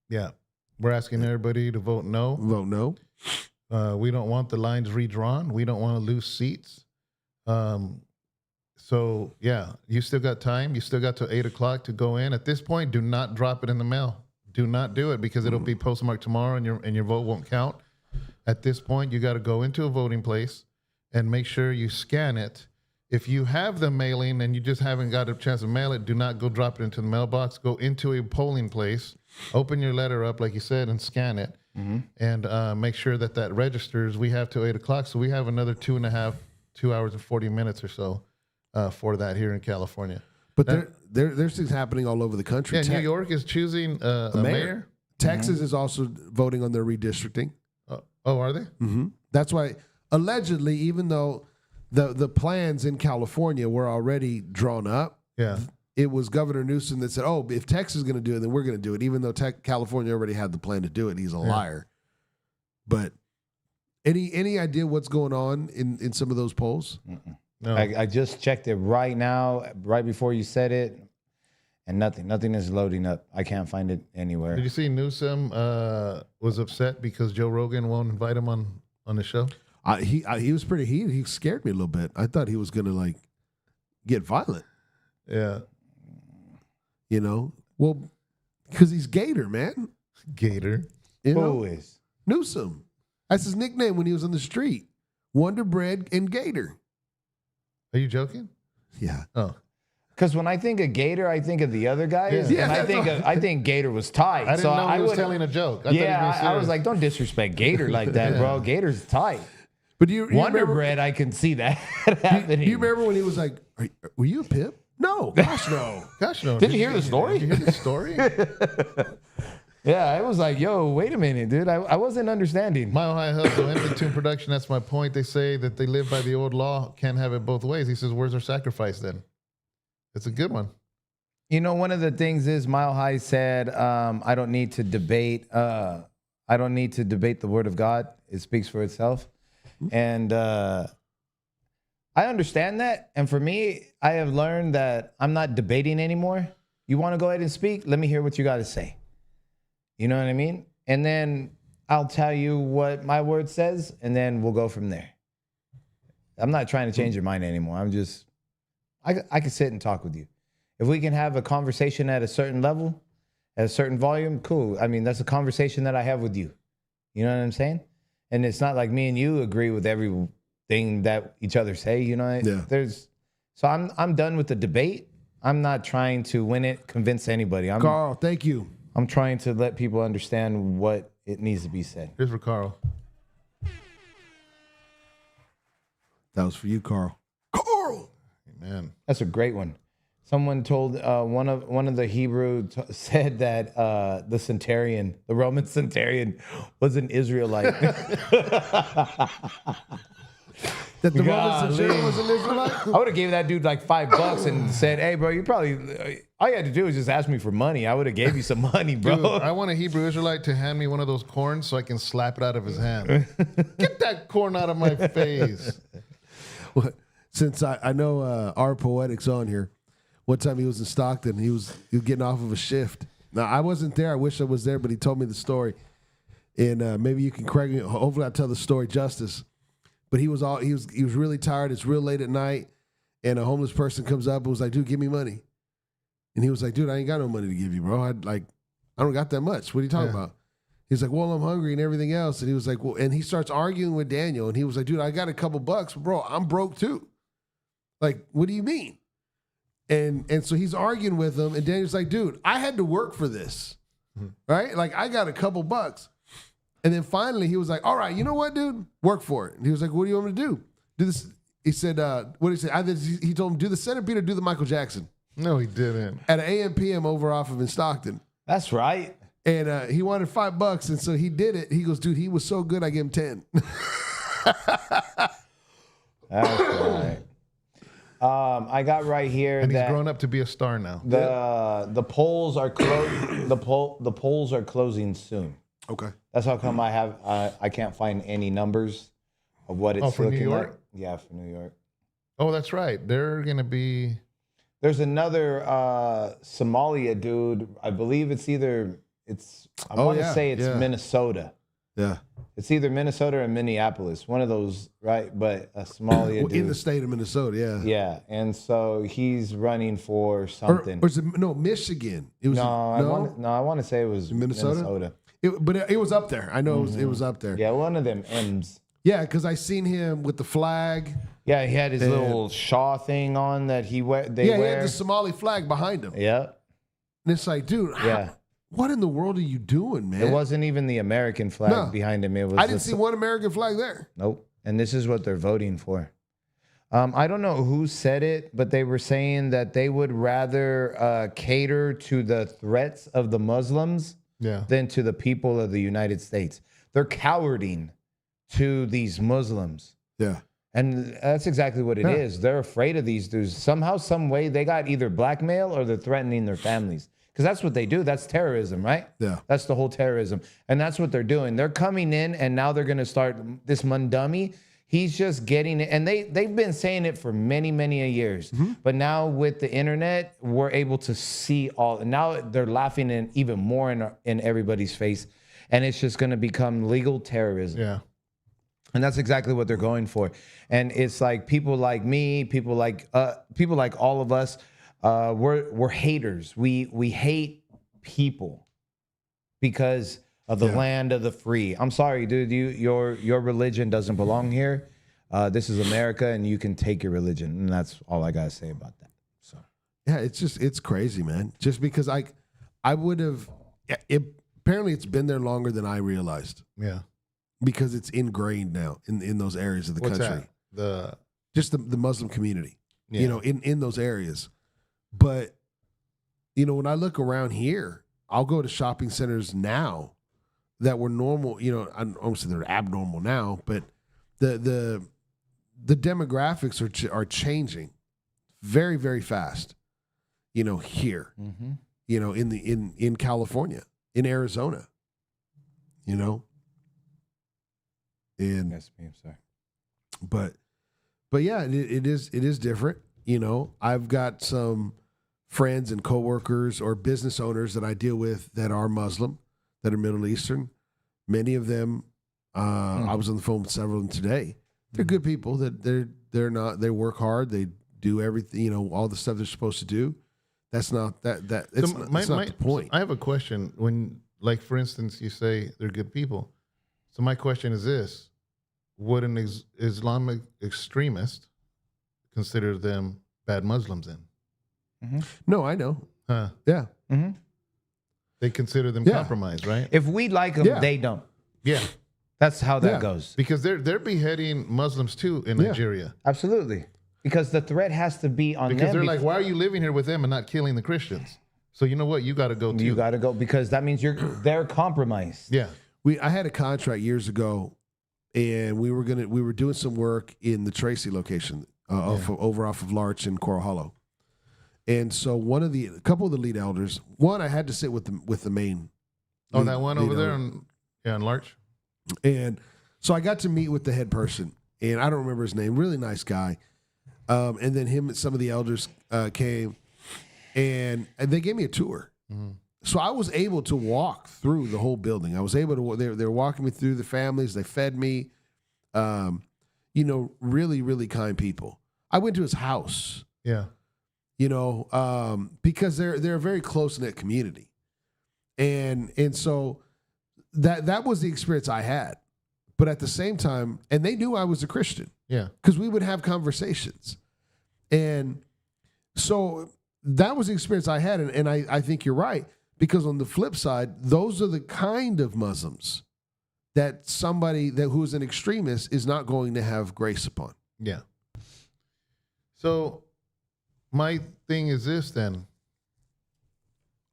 A: Yeah. We're asking everybody to vote no.
B: Vote no.
A: We don't want the lines redrawn. We don't want to lose seats. So, yeah, you still got time. You still got till 8 o'clock to go in. At this point, do not drop it in the mail. Do not do it because it'll be postmarked tomorrow and your vote won't count. At this point, you got to go into a voting place and make sure you scan it. If you have the mailing and you just haven't got a chance to mail it, do not go drop it into the mailbox. Go into a polling place, open your letter up, like you said, and scan it. And make sure that registers. We have till 8 o'clock, so we have another 2 hours and 40 minutes or so for that here in California.
B: But there's things happening all over the country.
A: Yeah, New York is choosing a mayor.
B: Texas is also voting on their redistricting.
A: Oh, are they?
B: Mm-hmm. That's why, allegedly, even though the plans in California were already drawn up, it was Governor Newsom that said, "Oh, if Texas is going to do it, then we're going to do it." Even though California already had the plan to do it, he's a liar. But any idea what's going on in some of those polls?
A: No.
C: I just checked it right now, right before you said it, and nothing is loading up. I can't find it anywhere.
A: Did you see Newsom was upset because Joe Rogan won't invite him on the show?
B: He was pretty heated. He scared me a little bit. I thought he was going to get violent.
A: Yeah.
B: Well, because he's Gator, man.
A: Gator.
C: Who is?
B: Newsom. That's his nickname when he was on the street. Wonder Bread and Gator.
A: Are you joking?
B: Yeah.
A: Oh.
C: Because when I think of Gator, I think of the other guys,
B: Yeah.
C: and I think Gator was tight.
A: I didn't know he was telling a joke.
C: I was like, don't disrespect Gator like that, bro. Gator's tight.
B: But do you
C: Wonder
B: remember,
C: Bread, I can see that happening.
B: do you remember when he was like, were you a pimp? No. Gosh, no.
A: Gosh, no.
C: Did you hear the story?
A: Did you hear the story?
C: Yeah, I was like, yo, wait a minute, dude. I wasn't understanding.
A: Mile High Hustle, Empty Tune Production, that's my point. They say that they live by the old law, can't have it both ways. He says, where's our sacrifice then? It's a good one.
C: One of the things is Mile High said, I don't need to debate. I don't need to debate the word of God. It speaks for itself. And I understand that. And for me, I have learned that I'm not debating anymore. You want to go ahead and speak? Let me hear what you got to say. You know what I mean? And then I'll tell you what my word says, and then we'll go from there. I'm not trying to change your mind anymore. I can sit and talk with you. If we can have a conversation at a certain level, at a certain volume, cool. I mean, that's a conversation that I have with you. You know what I'm saying? And it's not like me and you agree with everything that each other say,
B: Yeah.
C: So I'm done with the debate. I'm not trying to win it, convince anybody.
B: Carl, thank you.
C: I'm trying to let people understand what it needs to be said.
A: Here's for Carl.
B: That was for you, Carl. Carl!
A: Amen.
C: That's a great one. Someone told one of the Hebrew said that the Roman centurion, was an Israelite.
B: That the Roman centurion was an Israelite?
C: I would have gave that dude like $5 and said, "Hey, bro, you probably all you had to do is just ask me for money. I would have gave you some money, bro."
A: Dude, I want a Hebrew Israelite to hand me one of those corns so I can slap it out of his hand. Get that corn out of my face.
B: Well, since I know our poetic's on here, one time he was in Stockton. He was getting off of a shift. Now, I wasn't there. I wish I was there, but he told me the story. And maybe you can correct me. Hopefully I'll tell the story justice. But he was really tired. It's real late at night. And a homeless person comes up and was like, "Dude, give me money." And he was like, "Dude, I ain't got no money to give you, bro. I don't got that much. What are you talking about?" He's like, "Well, I'm hungry and everything else." And he was like, "Well," and he starts arguing with Daniel. And he was like, "Dude, I got a couple bucks, bro. I'm broke too. Like, what do you mean?" And so he's arguing with him. And Daniel's like, "Dude, I had to work for this, right? Like, I got a couple bucks." And then finally he was like, "All right, you know what, dude? Work for it." And he was like, "What do you want me to do? Do this?" He said, what did he say? He told him, "Do the centipede or do the Michael Jackson."
A: No, he didn't.
B: at an AM PM over off of in Stockton.
C: That's right.
B: And he wanted $5, and so he did it. He goes, dude, he was so good, I gave him 10.
C: That's right. I got right here
A: And he's
C: that
A: grown up to be a star now.
C: the polls are the polls are closing soon.
B: Okay.
C: That's how come I can't find any numbers of what it's
A: for New
C: looking like.
A: York?
C: Yeah, for New York.
A: Oh, that's right. They're going to be...
C: There's another Somalia dude. I believe it's I want to say it's Minnesota.
B: Yeah.
C: It's either Minnesota or Minneapolis. One of those, right? But a Somalia dude.
B: In the state of Minnesota, yeah.
C: Yeah, and so he's running for something.
B: Or is it, no, Michigan. It was
C: I want to say it was
B: Minnesota? But it was up there. I know it was up there.
C: Yeah, one of them M's.
B: Yeah, because I seen him with the flag.
C: Yeah, he had his little Shaw thing on that he wear. He
B: had the Somali flag behind him.
C: Yeah.
B: And it's like, dude, what in the world are you doing, man?
C: It wasn't even the American flag behind him. It was.
B: I didn't see one American flag there.
C: Nope. And this is what they're voting for. I don't know who said it, but they were saying that they would rather cater to the threats of the Muslims than to the people of the United States. They're cowarding to these Muslims.
B: Yeah.
C: And that's exactly what it is. They're afraid of these dudes. Somehow, some way, they got either blackmail or they're threatening their families. Because that's what they do. That's terrorism, right?
B: Yeah.
C: That's the whole terrorism. And that's what they're doing. They're coming in, and now they're going to start this Mundummy. He's just getting it. And they've been saying it for many, many years. Mm-hmm. But now with the internet, we're able to see all. And now they're laughing in even more in everybody's face. And it's just going to become legal terrorism.
A: Yeah.
C: And that's exactly what they're going for. And it's like people like me, people like all of us, we're haters. We hate people because of the land of the free. I'm sorry, dude. Your religion doesn't belong here. This is America, and you can take your religion, and that's all I gotta say about that. So
B: yeah, it's crazy, man. Just because I would have. Apparently, it's been there longer than I realized.
A: Yeah.
B: Because it's ingrained now in those areas of the country. Just the Muslim community, in those areas. But, when I look around here, I'll go to shopping centers now that were normal. I don't say they're abnormal now, but the demographics are changing very, very fast. Here, in California, in Arizona, And
C: yes, I'm sorry.
B: But yeah, it is different. I've got some friends and coworkers or business owners that I deal with that are Muslim, that are Middle Eastern. Many of them, I was on the phone with several of them today. They're good people. That they're not. They work hard. They do everything. All the stuff they're supposed to do. That's not It's not the point.
A: I have a question. When, like, for instance, you say they're good people. So my question is this. Would an Islamic extremist consider them bad Muslims then?
B: Mm-hmm. No, I know.
A: Huh.
B: Yeah.
C: Mm-hmm.
A: They consider them compromised, right?
C: If we like them, they don't.
A: Yeah.
C: That's how that goes.
A: Because they're beheading Muslims too in Nigeria.
C: Absolutely. Because the threat has to be on them.
A: Because they're like, why are you living here with them and not killing the Christians? So you know what? You got to go too.
C: You got to go because that means they're compromised.
A: Yeah.
B: I had a contract years ago, and we were doing some work in the Tracy location over off of Larch and Coral Hollow. And so a couple of the lead elders, I had to sit with the main.
A: Oh, that one over there on Larch.
B: And so I got to meet with the head person, and I don't remember his name. Really nice guy. And then him and some of the elders came, and they gave me a tour. Mm-hmm. So I was able to walk through the whole building. I was able to. They were walking me through the families. They fed me. Really, really kind people. I went to his house.
A: Yeah.
B: Because they're a very close knit community, and so that was the experience I had. But at the same time, and they knew I was a Christian.
A: Yeah.
B: Because we would have conversations, and so that was the experience I had, and I think you're right. Because on the flip side, those are the kind of Muslims that somebody who is an extremist is not going to have grace upon.
A: Yeah. So my thing is this then.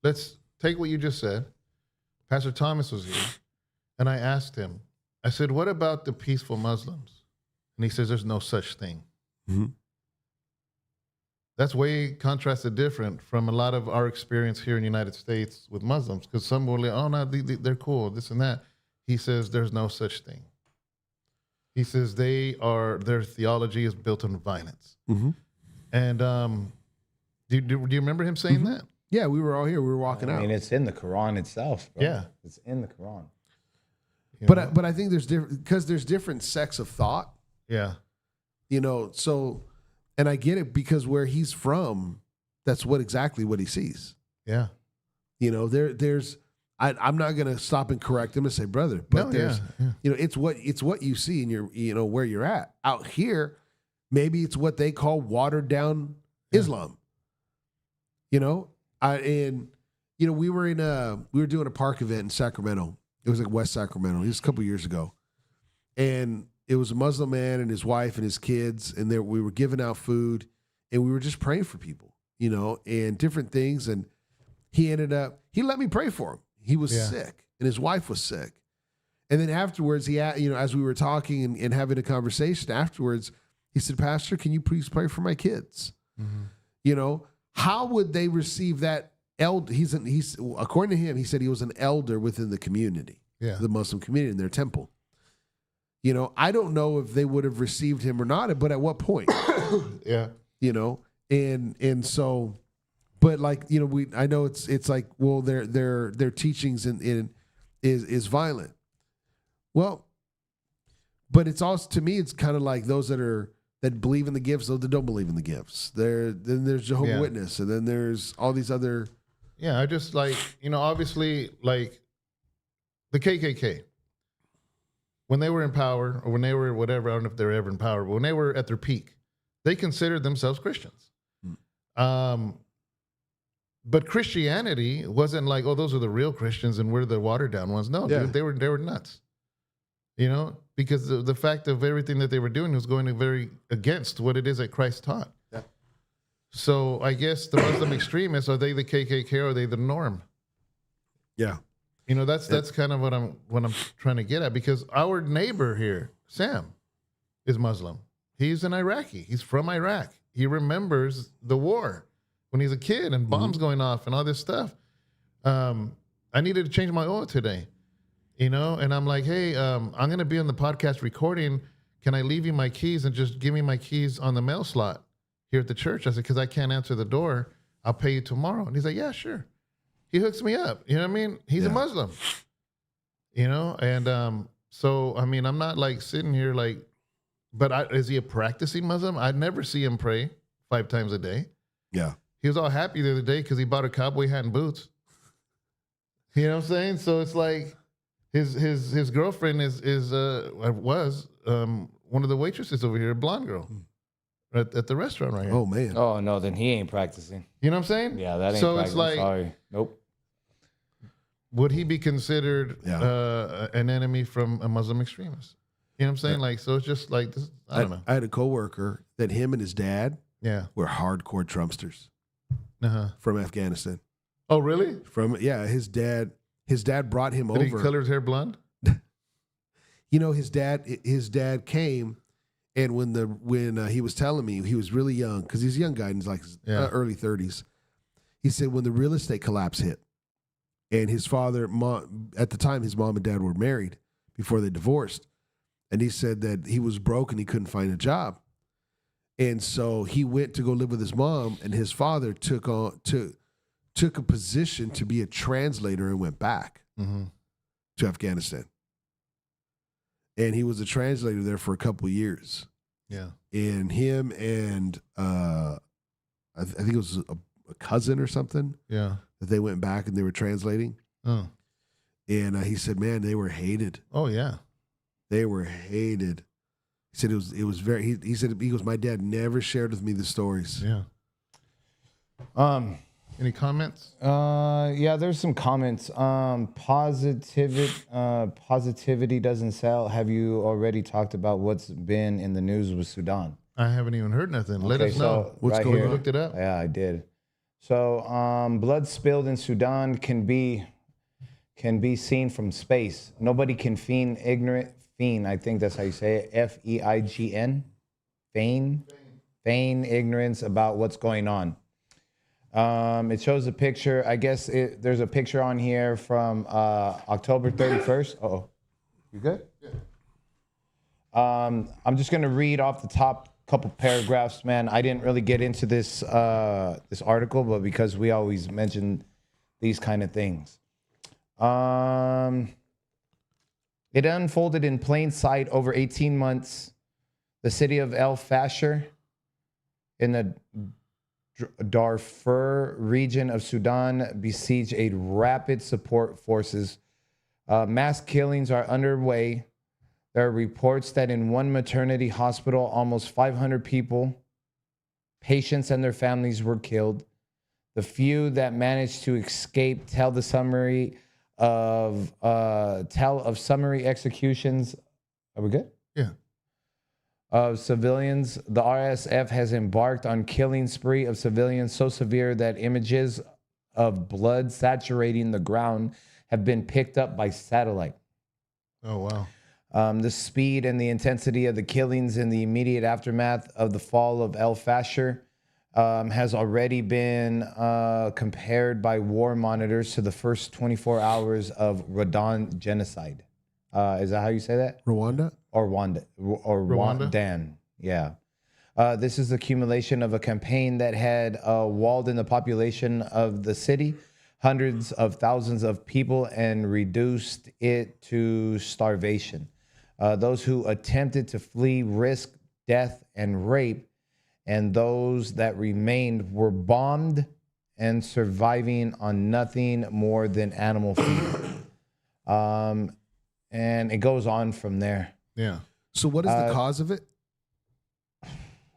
A: Let's take what you just said. Pastor Thomas was here, and I asked him, I said, what about the peaceful Muslims? And he says, there's no such thing.
B: Mm-hmm.
A: That's way contrasted different from a lot of our experience here in the United States with Muslims, because some will, oh, no, they're cool, this and that. He says, there's no such thing. He says their theology is built on violence.
B: Mm-hmm.
A: And do you remember him saying that?
B: Yeah, we were all here. We were walking out.
C: I mean, it's in the Quran itself, bro.
A: Yeah.
C: It's in the Quran.
A: You
B: But
A: know?
B: but I think there's different, because there's different sects of thought.
A: Yeah.
B: You know, so, and I get it, because where he's from, that's exactly what he sees.
A: Yeah.
B: You know, I'm not going to stop and correct him and say, brother, but
A: No, yeah.
B: you know, it's what you see in your, you know, where you're at. Out here, maybe it's what they call watered down Islam. You know, we were doing a park event in Sacramento. It was like West Sacramento. It was a couple years ago. And it was a Muslim man and his wife and his kids, and we were giving out food, and we were just praying for people, you know, and different things. And he let me pray for him. He was sick, and his wife was sick. And then afterwards, as we were talking and having a conversation afterwards, he said, Pastor, can you please pray for my kids?
A: Mm-hmm.
B: You know, how would they receive that? He's according to him, he said he was an elder within the community, the Muslim community in their temple. You know, I don't know if they would have received him or not, but at what point?
A: Yeah.
B: You know, and so, but like, you know, I know it's like, well, their teachings is violent. Well, but it's also, to me, it's kind of like those that believe in the gifts, those that don't believe in the gifts. Then there's Jehovah's Witness, and then there's all these other.
A: Yeah, I just like, you know, obviously, like the KKK, when they were in power, or when they were whatever, I don't know if they were ever in power, but when they were at their peak, they considered themselves Christians. But Christianity wasn't like, oh, those are the real Christians and we're the watered down ones. No, dude, they were nuts. You know, because the fact of everything that they were doing was going very against what it is that Christ taught.
B: Yeah.
A: So I guess the Muslim extremists, are they the KKK or are they the norm?
B: Yeah.
A: You know, that's kind of what I'm trying to get at, because our neighbor here, Sam, is Muslim. He's an Iraqi. He's from Iraq. He remembers the war when he's a kid and bombs going off and all this stuff. I needed to change my oil today, you know, and I'm like, hey, I'm going to be on the podcast recording. Can I leave you my keys and just give me my keys on the mail slot here at the church? I said, because I can't answer the door. I'll pay you tomorrow. And he's like, yeah, sure. He hooks me up. You know what I mean? He's a Muslim, you know? And so, I mean, I'm not like sitting here like, but is he a practicing Muslim? I'd never see him pray 5 times a day.
B: Yeah.
A: He was all happy the other day because he bought a cowboy hat and boots. You know what I'm saying? So it's like his girlfriend was one of the waitresses over here, a blonde girl, at the restaurant right here.
B: Oh man.
C: Oh no, then he ain't practicing.
A: You know what I'm saying?
C: Yeah, that ain't
A: so
C: practicing.
A: It's like,
C: sorry. Nope.
A: Would he be considered an enemy from a Muslim extremist? You know what I'm saying? Like, so it's just like this. I don't know.
B: I had a coworker that him and his dad
A: were
B: hardcore Trumpsters
A: Uh-huh.
B: from Afghanistan.
A: Oh, really?
B: His dad brought him
A: Did
B: over.
A: he color his hair blonde?
B: You know, his dad came, and when he was telling me, he was really young, because he's a young guy in his early 30s. He said when the real estate collapse hit, and his father, at the time, his mom and dad were married before they divorced, and he said that he was broke and he couldn't find a job, and so he went to go live with his mom, and his father took a position to be a translator and went back to Afghanistan. And he was a translator there for a couple of years.
A: Yeah.
B: And him and I think it was a cousin or something.
A: Yeah.
B: That they went back and they were translating.
A: Oh.
B: And he said, man, they were hated.
A: Oh yeah.
B: They were hated. He said it was very. He said, he goes, my dad never shared with me the stories.
A: Yeah. Any comments?
C: Yeah, there's some comments. Positivity doesn't sell. Have you already talked about what's been in the news with Sudan?
A: I haven't even heard nothing. Let us know.
B: What's going
A: You
B: on?
A: looked it up?
C: Yeah, I did. So, blood spilled in Sudan can be seen from space. Nobody can feign ignorant. Feign, I think that's how you say it. Feign. Feign ignorance about what's going on. It shows a picture. I guess there's a picture on here from October 31st. Oh, you good? Yeah. I'm just gonna read off the top couple paragraphs, man. I didn't really get into this this article, but because we always mention these kind of things. It unfolded in plain sight over 18 months. The city of El Fasher in the Darfur region of Sudan besieged a rapid support forces. Mass killings are underway. There are reports that in one maternity hospital, almost 500 people, patients and their families were killed. The few that managed to escape tell of summary executions. Are we good?
A: Yeah.
C: Of civilians. The RSF has embarked on killing spree of civilians so severe that images of blood saturating the ground have been picked up by satellite.
A: Oh, wow.
C: The speed and the intensity of the killings in the immediate aftermath of the fall of El Fasher has already been compared by war monitors to the first 24 hours of Rwandan genocide. Is that how you say that?
B: Rwanda?
C: Or Rwandan. Yeah. This is the accumulation of a campaign that had walled in the population of the city, hundreds of thousands of people, and reduced it to starvation. Those who attempted to flee risked death and rape, and those that remained were bombed and surviving on nothing more than animal feed. And it goes on from there.
A: Yeah.
B: So what is the cause of it?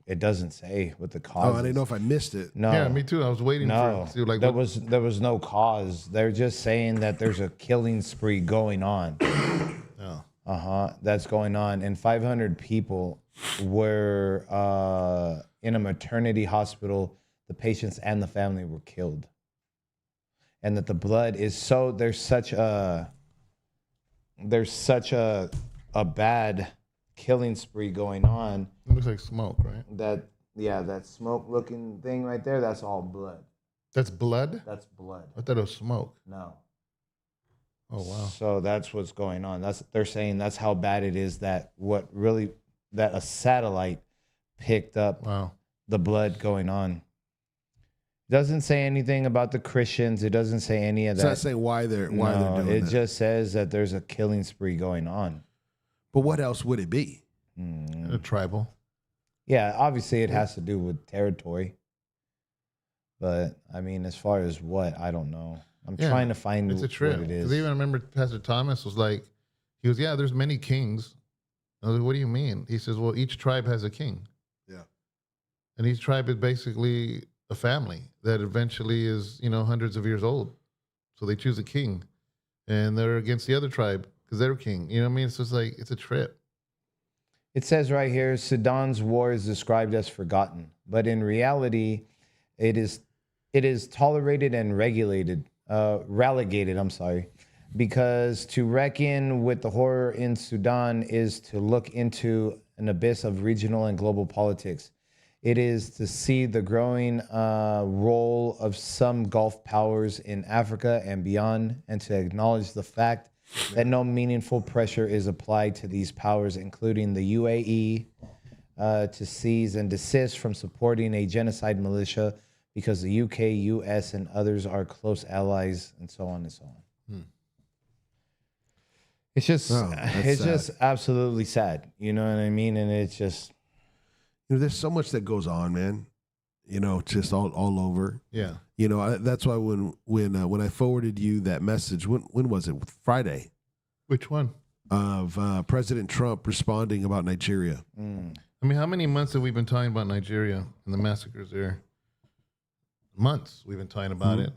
C: It doesn't say what the cause.
B: Oh, I didn't know if I missed it.
C: No.
A: Yeah, me too. I was waiting for it. See, like,
C: there was no cause. They're just saying that there's a killing spree going on.
A: Oh.
C: That's going on. And 500 people were in a maternity hospital. The patients and the family were killed. And that the blood is so, there's such a bad killing spree going on.
A: It looks like smoke, right?
C: That smoke looking thing right there, that's all blood.
A: That's blood?
C: That's blood.
A: I thought it was smoke.
C: No.
A: Oh, wow.
C: So that's what's going on. They're saying that's how bad it is that a satellite picked up the blood going on. It doesn't say anything about the Christians. It doesn't say any of that.
B: It's not saying why they're doing it.
C: It just says that there's a killing spree going on.
B: But what else would it be?
A: A tribal.
C: Yeah, obviously it has to do with territory. But I mean, as far as what, I don't know. I'm trying to find
A: it's a trip.
C: what it is.
A: Because even I remember Pastor Thomas was like, he goes, yeah, there's many kings. I was like, what do you mean? He says, well, each tribe has a king.
B: Yeah.
A: And each tribe is basically a family that eventually is, hundreds of years old. So they choose a king. And they're against the other tribe because they're king. You know what I mean? It's just like, it's a trip.
C: It says right here, Sudan's war is described as forgotten. But in reality, it is tolerated and relegated, because to reckon with the horror in Sudan is to look into an abyss of regional and global politics. It is to see the growing role of some Gulf powers in Africa and beyond, and to acknowledge the fact that no meaningful pressure is applied to these powers, including the UAE, to cease and desist from supporting a genocide militia because the UK, US, and others are close allies, and so on and so on. It's just, just absolutely sad. You know what I mean? And it's just,
B: there's so much that goes on, man. Just all over.
A: Yeah.
B: That's why when I forwarded you that message, when was it? Friday.
A: Which one?
B: Of President Trump responding about Nigeria.
A: I mean, how many months have we been talking about Nigeria and the massacres there? Months we've been talking about it.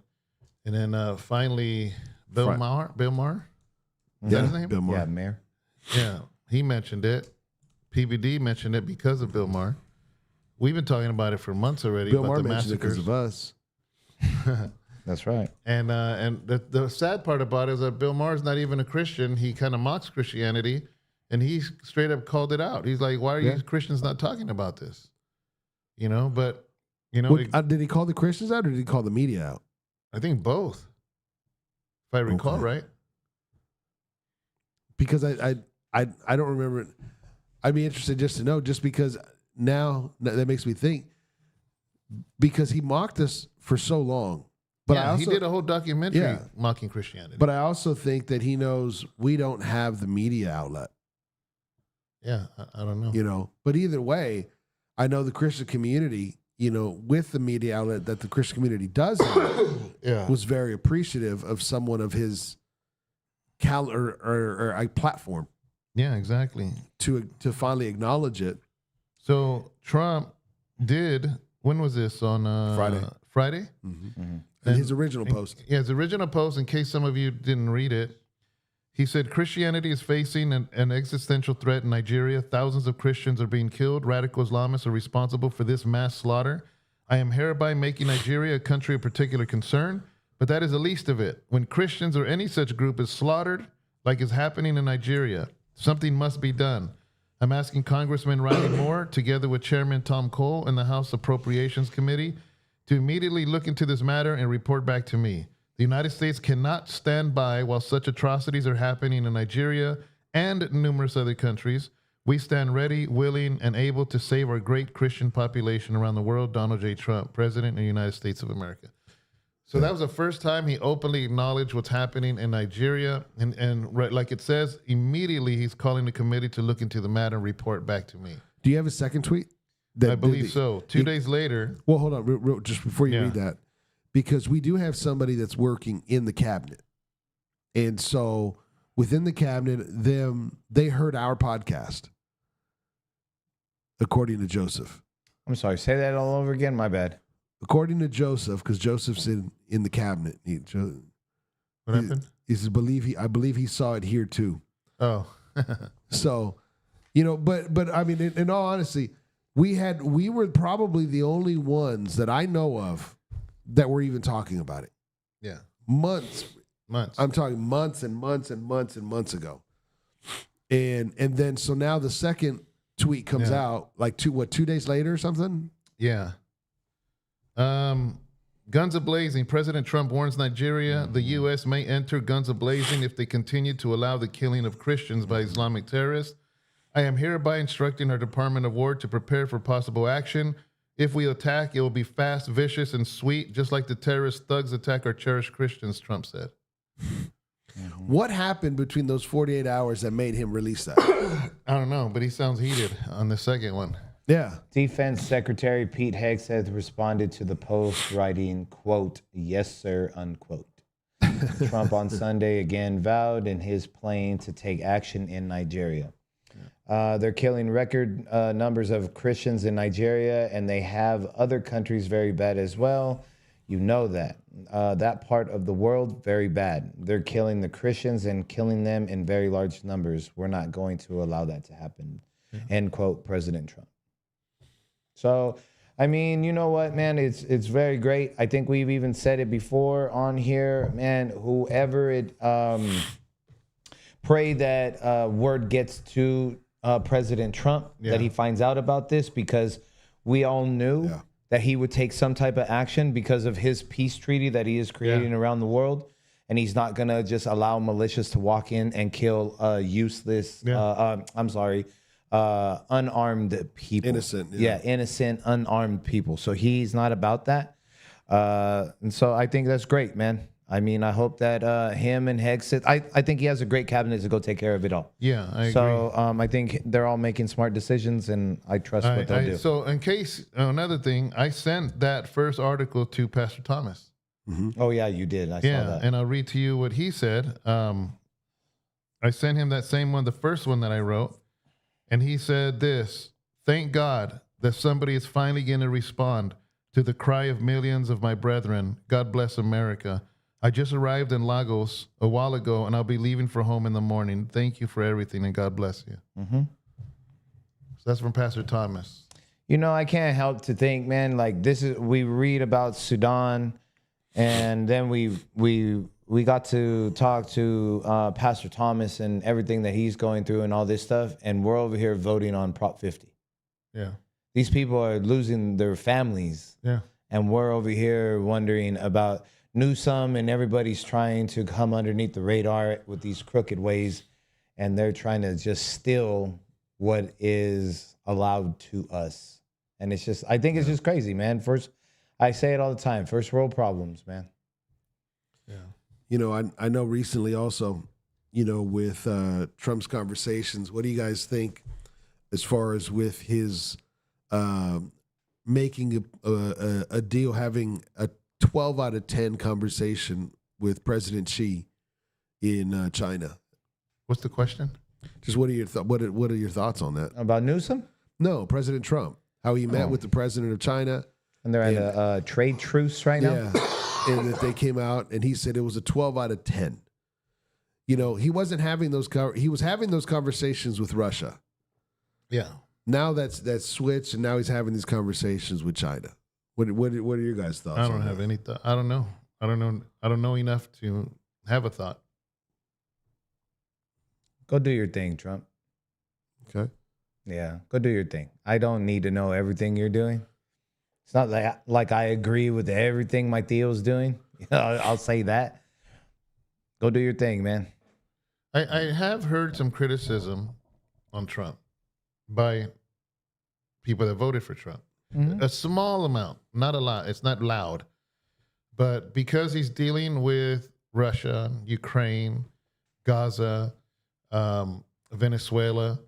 A: And then finally, Bill Maher? Is that his name?
B: Bill Maher.
C: yeah, Mayor.
A: Yeah, he mentioned it. PBD mentioned it because of Bill Maher. We've been talking about it for months already.
B: Bill
A: about
B: Maher
A: the
B: mentioned it because
A: massacres.
B: of us.
C: That's right.
A: And the sad part about it is that Bill Maher's not even a Christian. He kind of mocks Christianity, and he straight up called it out. He's like, "Why are you Christians not talking about this?" You know, but you know,
B: Did he call the Christians out, or did he call the media out?
A: I think both, if I recall right.
B: Because I don't remember it. I'd be interested just to know, just because now that makes me think, because he mocked us for so long. But I also,
A: he did a whole documentary mocking Christianity.
B: But I also think that he knows we don't have the media outlet.
A: Yeah, I don't know.
B: You know, but either way, I know the Christian community, you know, with the media outlet that the Christian community does have, was very appreciative of someone of his or a platform.
A: Yeah, exactly.
B: To finally acknowledge it.
A: So Trump did, when was this? On Friday?
B: Mm-hmm. Mm-hmm. And his original post.
A: Yeah, his original post, in case some of you didn't read it, he said, Christianity is facing an existential threat in Nigeria. Thousands of Christians are being killed. Radical Islamists are responsible for this mass slaughter. I am hereby making Nigeria a country of particular concern, but that is the least of it. When Christians or any such group is slaughtered, like is happening in Nigeria, something must be done. I'm asking Congressman Riley Moore, together with Chairman Tom Cole and the House Appropriations Committee, to immediately look into this matter and report back to me. The United States cannot stand by while such atrocities are happening in Nigeria and numerous other countries. We stand ready, willing, and able to save our great Christian population around the world. Donald J. Trump, President of the United States of America. So that was the first time he openly acknowledged what's happening in Nigeria. And like it says, immediately he's calling the committee to look into the matter and report back to me.
B: Do you have a second tweet?
A: I believe so. 2 days later.
B: Well, hold on, just before you read that, because we do have somebody that's working in the cabinet, and so within the cabinet, they heard our podcast, according to Joseph.
C: I'm sorry. Say that all over again. My bad.
B: According to Joseph, because Joseph's in the cabinet.
A: What happened?
B: He says, I believe he saw it here too.
A: Oh,
B: so, you know, but I mean, in all honesty, we were probably the only ones that I know of that were even talking about it.
A: Yeah.
B: Months. I'm talking months and months and months and months ago. And then, so now the second tweet comes out like 2 days later or something?
A: Yeah. Guns a-blazing. President Trump warns Nigeria the U.S. may enter guns a-blazing if they continue to allow the killing of Christians by Islamic terrorists. I am hereby instructing our Department of War to prepare for possible action. If we attack, it will be fast, vicious, and sweet, just like the terrorist thugs attack our cherished Christians, Trump said.
B: What happened between those 48 hours that made him release that?
A: I don't know, but he sounds heated on the second one.
B: Yeah.
C: Defense Secretary Pete Hegseth responded to the post writing, quote, "Yes, sir," unquote. Trump on Sunday again vowed in his plane to take action in Nigeria. They're killing record numbers of Christians in Nigeria, and they have other countries very bad as well. You know that. That part of the world, very bad. They're killing the Christians and killing them in very large numbers. We're not going to allow that to happen. End quote, President Trump. So, I mean, you know what, man? It's very great. I think we've even said it before on here, man. Whoever it, pray that word gets to President Trump, that he finds out about this, because we all knew that he would take some type of action because of his peace treaty that he is creating around the world. And he's not going to just allow militias to walk in and kill useless, unarmed people.
B: Innocent.
C: Innocent, unarmed people. So he's not about that. And so I think that's great, man. I mean, I hope that him and Hegseth, I think he has a great cabinet to go take care of it all.
A: Yeah, I agree.
C: So I think they're all making smart decisions, and I trust what they'll do.
A: So in case, another thing, I sent that first article to Pastor Thomas.
B: Mm-hmm.
C: Oh, yeah, you did. I saw that.
A: And I'll read to you what he said. I sent him that same one, the first one that I wrote. And he said this: "Thank God that somebody is finally going to respond to the cry of millions of my brethren. God bless America. I just arrived in Lagos a while ago, and I'll be leaving for home in the morning. Thank you for everything, and God bless you."
C: Mm-hmm.
A: So that's from Pastor Thomas.
C: You know, I can't help to think, man, like we read about Sudan, and then we got to talk to Pastor Thomas and everything that he's going through and all this stuff, and we're over here voting on Prop 50.
A: Yeah.
C: These people are losing their families.
A: Yeah.
C: And we're over here wondering about Newsom, and everybody's trying to come underneath the radar with these crooked ways, and they're trying to just steal what is allowed to us. And it's just, I think it's just crazy, man. I say it all the time, first world problems, man.
A: Yeah.
B: You know, I know recently also, you know, with Trump's conversations, what do you guys think as far as with his making a deal, having a 12 out of 10 conversation with President Xi in China?
A: What's the question?
B: Just what are your what are your thoughts on that?
C: About Newsom?
B: No, President Trump. How he met with the president of China.
C: And they're at a trade truce right now?
B: Yeah. And that they came out and he said it was a 12 out of 10. You know, he wasn't having those he was having those conversations with Russia.
A: Yeah.
B: Now that's switched, and now he's having these conversations with China. What are your guys' thoughts?
A: I don't have any thought. I don't know. I don't know enough to have a thought.
C: Go do your thing, Trump.
B: Okay.
C: Yeah, go do your thing. I don't need to know everything you're doing. It's not like I agree with everything my Theo's doing. You know, I'll say that. Go do your thing, man.
A: I have heard some criticism on Trump by people that voted for Trump. Mm-hmm. A small amount, not a lot. It's not loud. But because he's dealing with Russia, Ukraine, Gaza, Venezuela,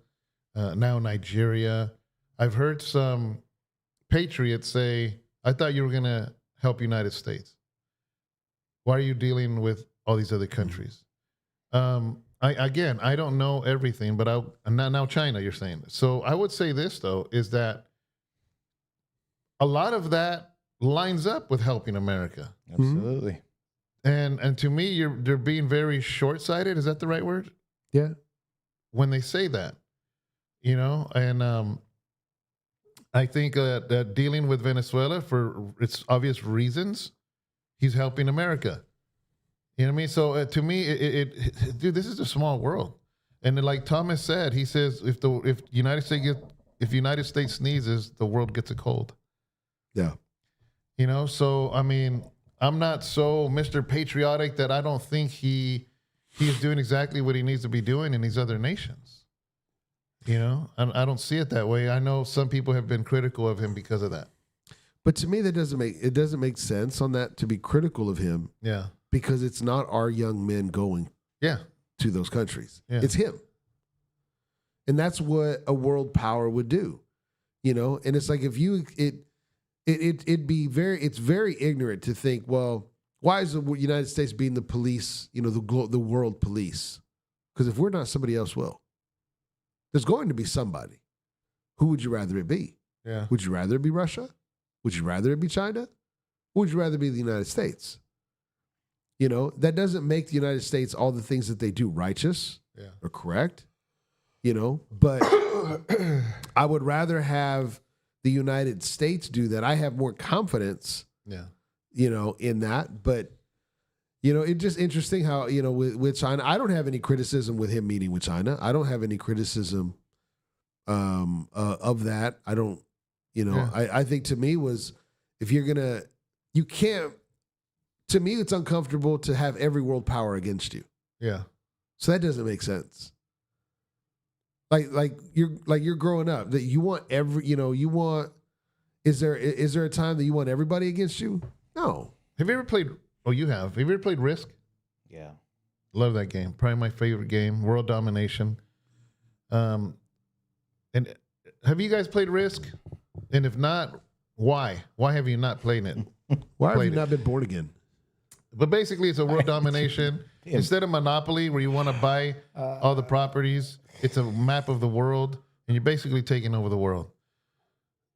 A: now Nigeria, I've heard some patriots say, I thought you were going to help United States. Why are you dealing with all these other countries? I don't know everything, but now China, you're saying. So I would say this, though, is that a lot of that lines up with helping America.
C: Absolutely.
A: And to me, they're being very short-sighted. Is that the right word?
B: Yeah.
A: When they say that, you know, and I think that dealing with Venezuela for its obvious reasons, he's helping America. You know what I mean? So to me, dude, this is a small world. And like Thomas said, he says if United States sneezes, the world gets a cold.
B: Yeah.
A: You know, so I mean, I'm not so Mr. Patriotic that I don't think he is doing exactly what he needs to be doing in these other nations. You know, I don't see it that way. I know some people have been critical of him because of that.
B: But to me, that doesn't make sense on that to be critical of him.
A: Yeah.
B: Because it's not our young men going to those countries. Yeah. It's him. And that's what a world power would do. You know, and it's like if you it's very ignorant to think, well, why is the United States being the police, you know, the world police? Because if we're not, somebody else will. There's going to be somebody. Who would you rather it be?
A: Yeah.
B: Would you rather it be Russia? Would you rather it be China? Or would you rather be the United States? You know, that doesn't make the United States all the things that they do righteous or correct, you know, but I would rather have the United States do that. I have more confidence, you know, in that. But, you know, it's just interesting how, you know, with China, I don't have any criticism with him meeting with China. I don't have any criticism of that. I don't, you know, I think to me was if you're going to, you can't, to me, it's uncomfortable to have every world power against you.
A: Yeah.
B: So that doesn't make sense. Like you're growing up that you want is there a time that you want everybody against you? No.
A: Have you ever played? Oh, you have. Have you ever played Risk?
C: Yeah.
A: Love that game. Probably my favorite game. World domination. And have you guys played Risk? And if not, why? Why have you not played it?
B: Why have you not been born again?
A: But basically, it's a world domination. Instead of Monopoly, where you want to buy all the properties, it's a map of the world, and you're basically taking over the world.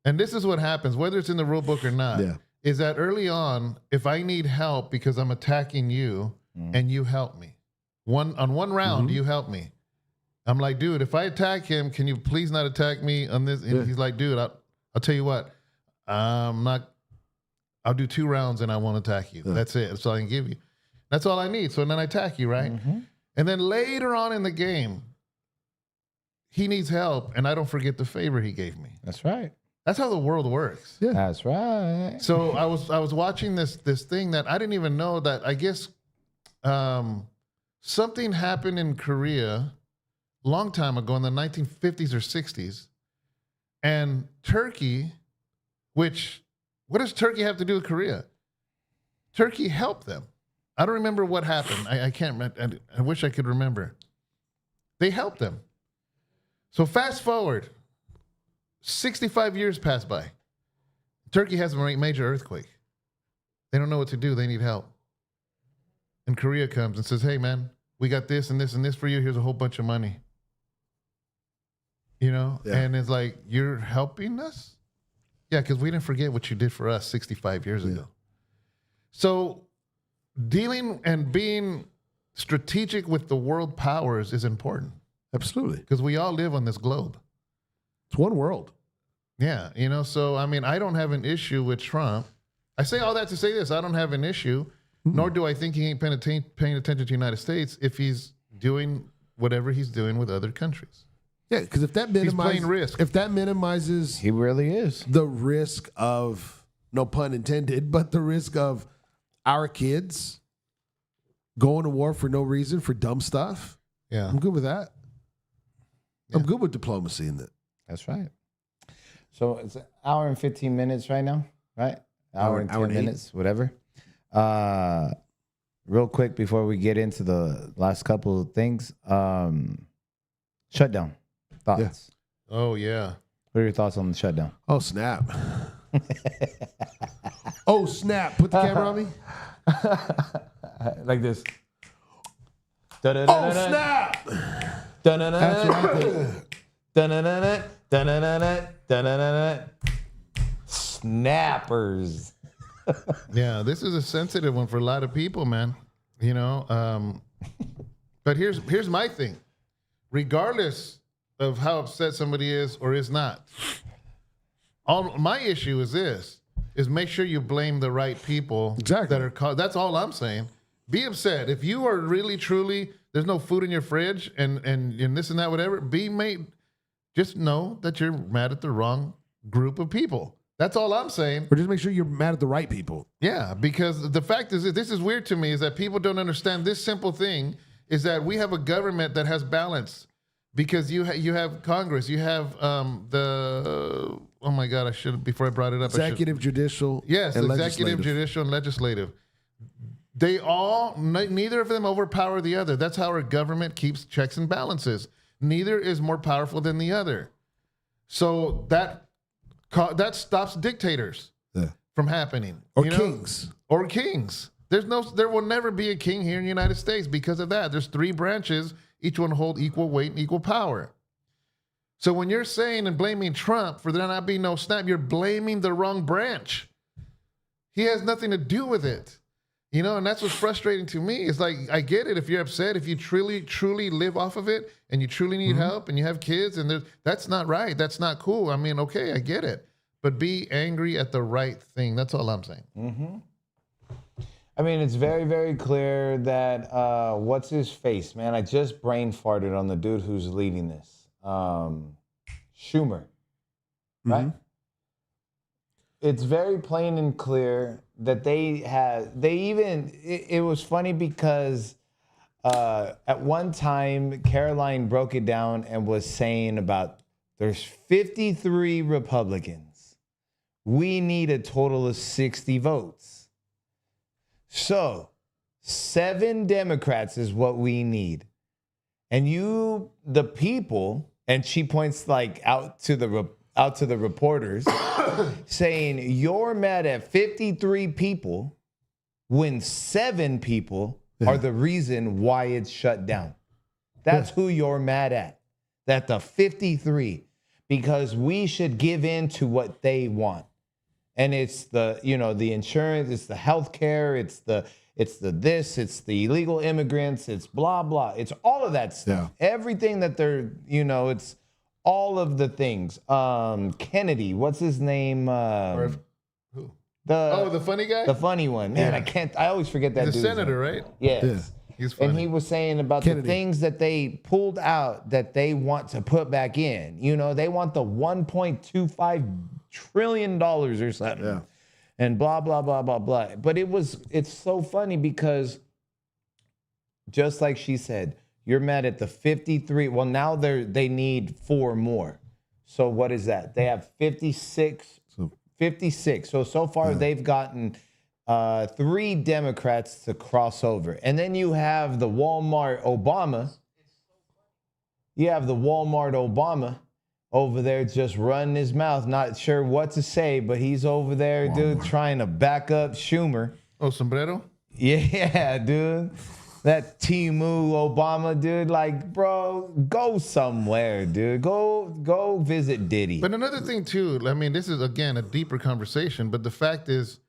A: And this is what happens, whether it's in the rule book or not, is that early on, if I need help because I'm attacking you and you help me, one round, you help me. I'm like, dude, if I attack him, can you please not attack me on this? And he's like, dude, I'll tell you what, I'll do 2 rounds and I won't attack you. That's it. That's all I can give you. That's all I need. So then I attack you, right? And then later on in the game, he needs help, and I don't forget the favor he gave me.
C: That's right.
A: That's how the world works.
B: Yeah.
C: That's right.
A: So I was watching this thing that I didn't even know that I guess something happened in Korea a long time ago in the 1950s or 60s, and Turkey, what does Turkey have to do with Korea? Turkey helped them. I don't remember what happened. I can't remember. I wish I could remember. They helped them. So fast forward, 65 years pass by. Turkey has a major earthquake. They don't know what to do. They need help. And Korea comes and says, hey, man, we got this and this and this for you. Here's a whole bunch of money. You know? Yeah. And it's like, you're helping us? Yeah, because we didn't forget what you did for us 65 years ago. So dealing and being strategic with the world powers is important.
B: Absolutely.
A: Because we all live on this globe.
B: It's one world.
A: Yeah, you know, so, I mean, I don't have an issue with Trump. I say all that to say this. I don't have an issue, nor do I think he ain't paying attention to the United States if he's doing whatever he's doing with other countries.
B: Yeah, because if that
A: he's playing risk.
B: If that minimizes
C: He really is.
B: the risk of, no pun intended, but the risk of our kids going to war for no reason, for dumb stuff,
A: Yeah.
B: I'm good with that. I'm good with diplomacy in that.
C: That's right. So it's an hour and 15 minutes right now, right? Hour and 10 minutes, whatever. Real quick before we get into the last couple of things, shutdown thoughts.
B: Yeah.
A: Oh, yeah.
C: What are your thoughts on the shutdown?
B: Oh, snap. Oh, snap. Put the camera on me.
C: Like this.
B: Oh, snap. That's
C: right. Snappers.
A: Yeah, this is a sensitive one for a lot of people, man. You know, but here's my thing. Regardless of how upset somebody is or is not, all my issue is this: is make sure you blame the right people.
B: Exactly.
A: That are that's all I'm saying. Be upset if you are really truly. There's no food in your fridge and this and that, whatever. Just know that you're mad at the wrong group of people. That's all I'm saying.
B: Or just make sure you're mad at the right people.
A: Yeah, because the fact is, this is weird to me, is that people don't understand this simple thing, is that we have a government that has balance. Because you have Congress, you have oh my God, before I brought it up.
B: Executive, judicial,
A: yes,
B: and
A: executive, judicial, and legislative. They all, neither of them overpower the other. That's how our government keeps checks and balances. Neither is more powerful than the other. So that stops dictators from happening.
B: Or kings.
A: Or kings. There will never be a king here in the United States because of that. There's 3 branches, each one hold equal weight and equal power. So when you're saying and blaming Trump for there not being no snap, you're blaming the wrong branch. He has nothing to do with it. You know, and that's what's frustrating to me. It's like, I get it if you're upset, if you truly live off of it and you truly need help and you have kids and that's not right. That's not cool. I mean, okay, I get it. But be angry at the right thing. That's all I'm saying.
C: Mm-hmm. I mean, it's very, very clear that, what's his face, man? I just brain farted on the dude who's leading this. Schumer, right? Mm-hmm. It's very plain and clear that it was funny because at one time, Caroline broke it down and was saying about there's 53 Republicans. We need a total of 60 votes. So 7 Democrats is what we need. And the people, and she points like out to the reporters saying you're mad at 53 people when 7 people are the reason why it's shut down. That's who you're mad at. That the 53, because we should give in to what they want. And it's the insurance, it's the health care, it's the illegal immigrants, it's blah, blah. It's all of that stuff. Yeah. Everything that they're, it's all of the things. Kennedy, what's his name?
A: Who?
C: The
A: The funny guy?
C: the funny one. Man, I always forget that
A: He's a
C: dude's
A: senator,
C: name.
A: right?
C: Yes.
B: Yeah.
A: He's funny.
C: And he was saying about
B: Kennedy.
C: the things that they pulled out that they want to put back in. You know, they want the $1.25 trillion or something.
B: Yeah.
C: And blah, blah, blah, blah, blah. But it's so funny because just like she said, you're mad at the 53. Well, now they need 4 more. So what is that? They have 56. 56. So far they've gotten 3 Democrats to cross over. And then you have the Walmart Obama. You have the Walmart Obama over there just running his mouth, not sure what to say, but he's over there, dude, trying to back up Schumer.
A: Oh, sombrero?
C: Yeah, dude. That Timu Obama, dude, like, bro, go somewhere, dude. Go visit Diddy.
A: But another thing, too, I mean, this is, again, a deeper conversation, but the fact is,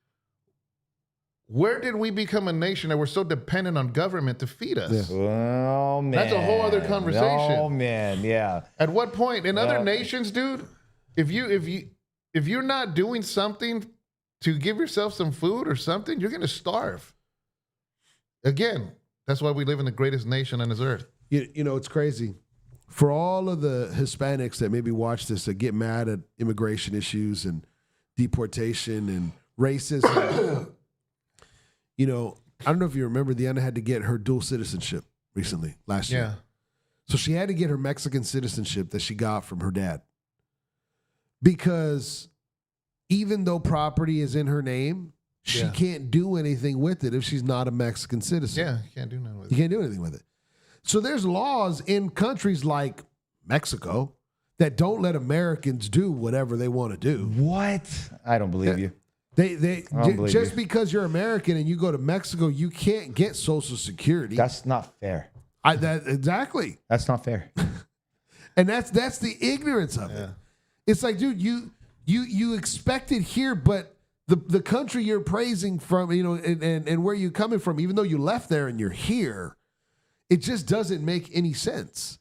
A: where did we become a nation that we're so dependent on government to feed us?
C: Oh, man.
A: That's a whole other conversation.
C: Oh, man, yeah.
A: At what point in other
C: Yeah.
A: nations, dude, if you're not doing something to give yourself some food or something, you're going to starve. Again, that's why we live in the greatest nation on this earth.
B: You know, it's crazy. For all of the Hispanics that maybe watch this that get mad at immigration issues and deportation and racism, you know, I don't know if you remember, Deanna had to get her dual citizenship recently, last year.
A: Yeah.
B: So she had to get her Mexican citizenship that she got from her dad. Because even though property is in her name, she
A: Yeah.
B: can't do anything with it if she's not a Mexican citizen.
A: Yeah, you can't do nothing with
B: You
A: it.
B: can't do anything with it. So there's laws in countries like Mexico that don't let Americans do whatever they want to do.
C: What? I don't believe you.
B: They
C: I don't believe
B: just
C: you.
B: because you're American and you go to Mexico, you can't get Social Security.
C: That's not fair.
B: Exactly.
C: That's not fair.
B: And that's the ignorance of it. It's like, dude, you expect it here, but the country you're praising from, you know, and where you're coming from, even though you left there and you're here, it just doesn't make any sense.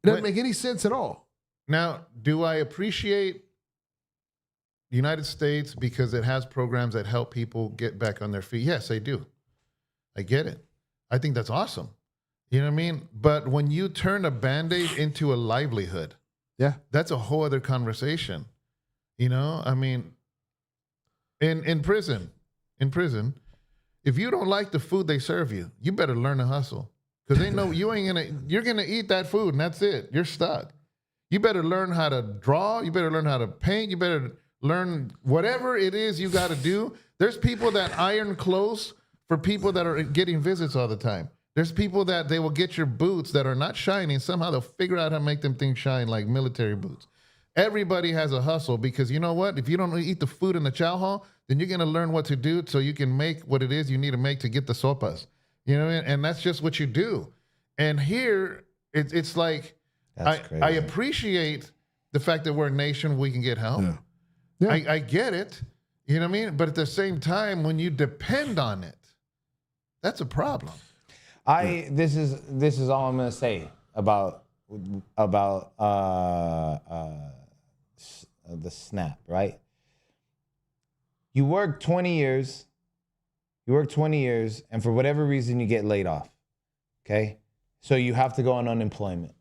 B: It doesn't make any sense at all.
A: Now, do I appreciate the United States because it has programs that help people get back on their feet? Yes, I do. I get it. I think that's awesome. You know what I mean? But when you turn a Band-Aid into a livelihood,
B: Yeah.
A: that's a whole other conversation. You know, I mean, in prison, if you don't like the food they serve you, you better learn to hustle. Because they know you're gonna eat that food and that's it. You're stuck. You better learn how to draw, you better learn how to paint, you better learn whatever it is you gotta do. There's people that iron clothes for people that are getting visits all the time. There's people that they will get your boots that are not shining. Somehow they'll figure out how to make them things shine like military boots. Everybody has a hustle because you know what? If you don't eat the food in the chow hall, then you're going to learn what to do so you can make what it is you need to make to get the sopas. You know what I mean? And that's just what you do. And here, it's like,
C: That's crazy.
A: I appreciate the fact that we're a nation, we can get help.
B: Yeah.
A: I get it. You know what I mean? But at the same time, when you depend on it, that's a problem.
C: This is all I'm gonna say about the SNAP, right? You work 20 years, and for whatever reason you get laid off. Okay? So you have to go on unemployment.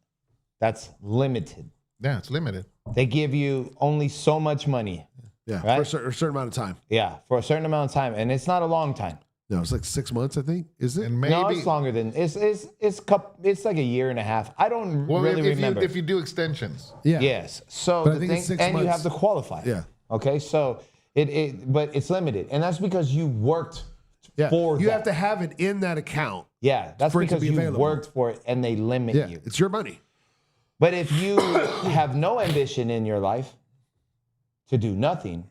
C: That's limited.
A: Yeah, it's limited.
C: They give you only so much money.
B: Yeah.
C: Right?
B: For a certain amount of time.
C: Yeah, for a certain amount of time. And it's not a long time.
B: No, it's like 6 months, I think. Is it?
A: And maybe
C: No, it's longer than it's like a year and a half. I don't really remember.
A: if you do extensions.
B: Yeah.
C: Yes. So
B: But I
C: the
B: think
C: thing,
B: it's 6
C: and you
B: months.
C: have to qualify.
B: Yeah.
C: Okay. So but it's limited, and that's because you worked
B: Yeah.
C: for.
B: You
C: that.
B: have to have it in that account.
C: Yeah, that's
B: for it to
C: because
B: be
C: you
B: available.
C: worked for it, and they limit
B: Yeah.
C: you.
B: It's your money.
C: But if you have no ambition in your life to do nothing,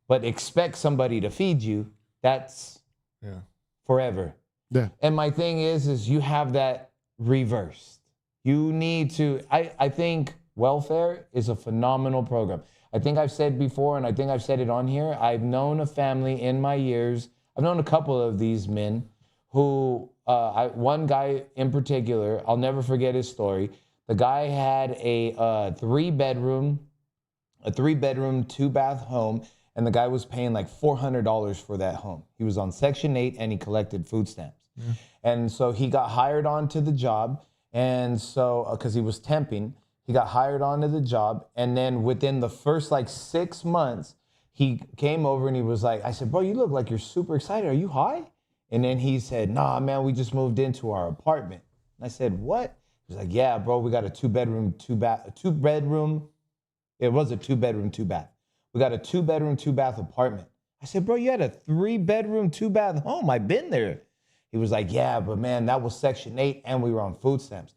C: but expect somebody to feed you, that's
A: Yeah.
C: forever.
B: Yeah.
C: And my thing is you have that reversed. You need to, I think welfare is a phenomenal program. I think I've said before, and I think I've said it on here, I've known a family in my years, I've known a couple of these men who, one guy in particular, I'll never forget his story. The guy had a three-bedroom, 2-bath home, and the guy was paying like $400 for that home. He was on Section 8 and he collected food stamps. And so he got hired onto the job. And so, because he was temping, he got hired onto the job. And then within the first like 6 months, he came over and he was like, I said, bro, you look like you're super excited. Are you high? And then he said, nah, man, we just moved into our apartment. And I said, what? He was like, yeah, bro, we got a two-bedroom, it was a 2-bedroom, 2-bath. We got a 2-bedroom, 2-bath apartment. I said, bro, you had a 3-bedroom, 2-bath home. I've been there. He was like, yeah, but man, that was Section 8 and we were on food stamps.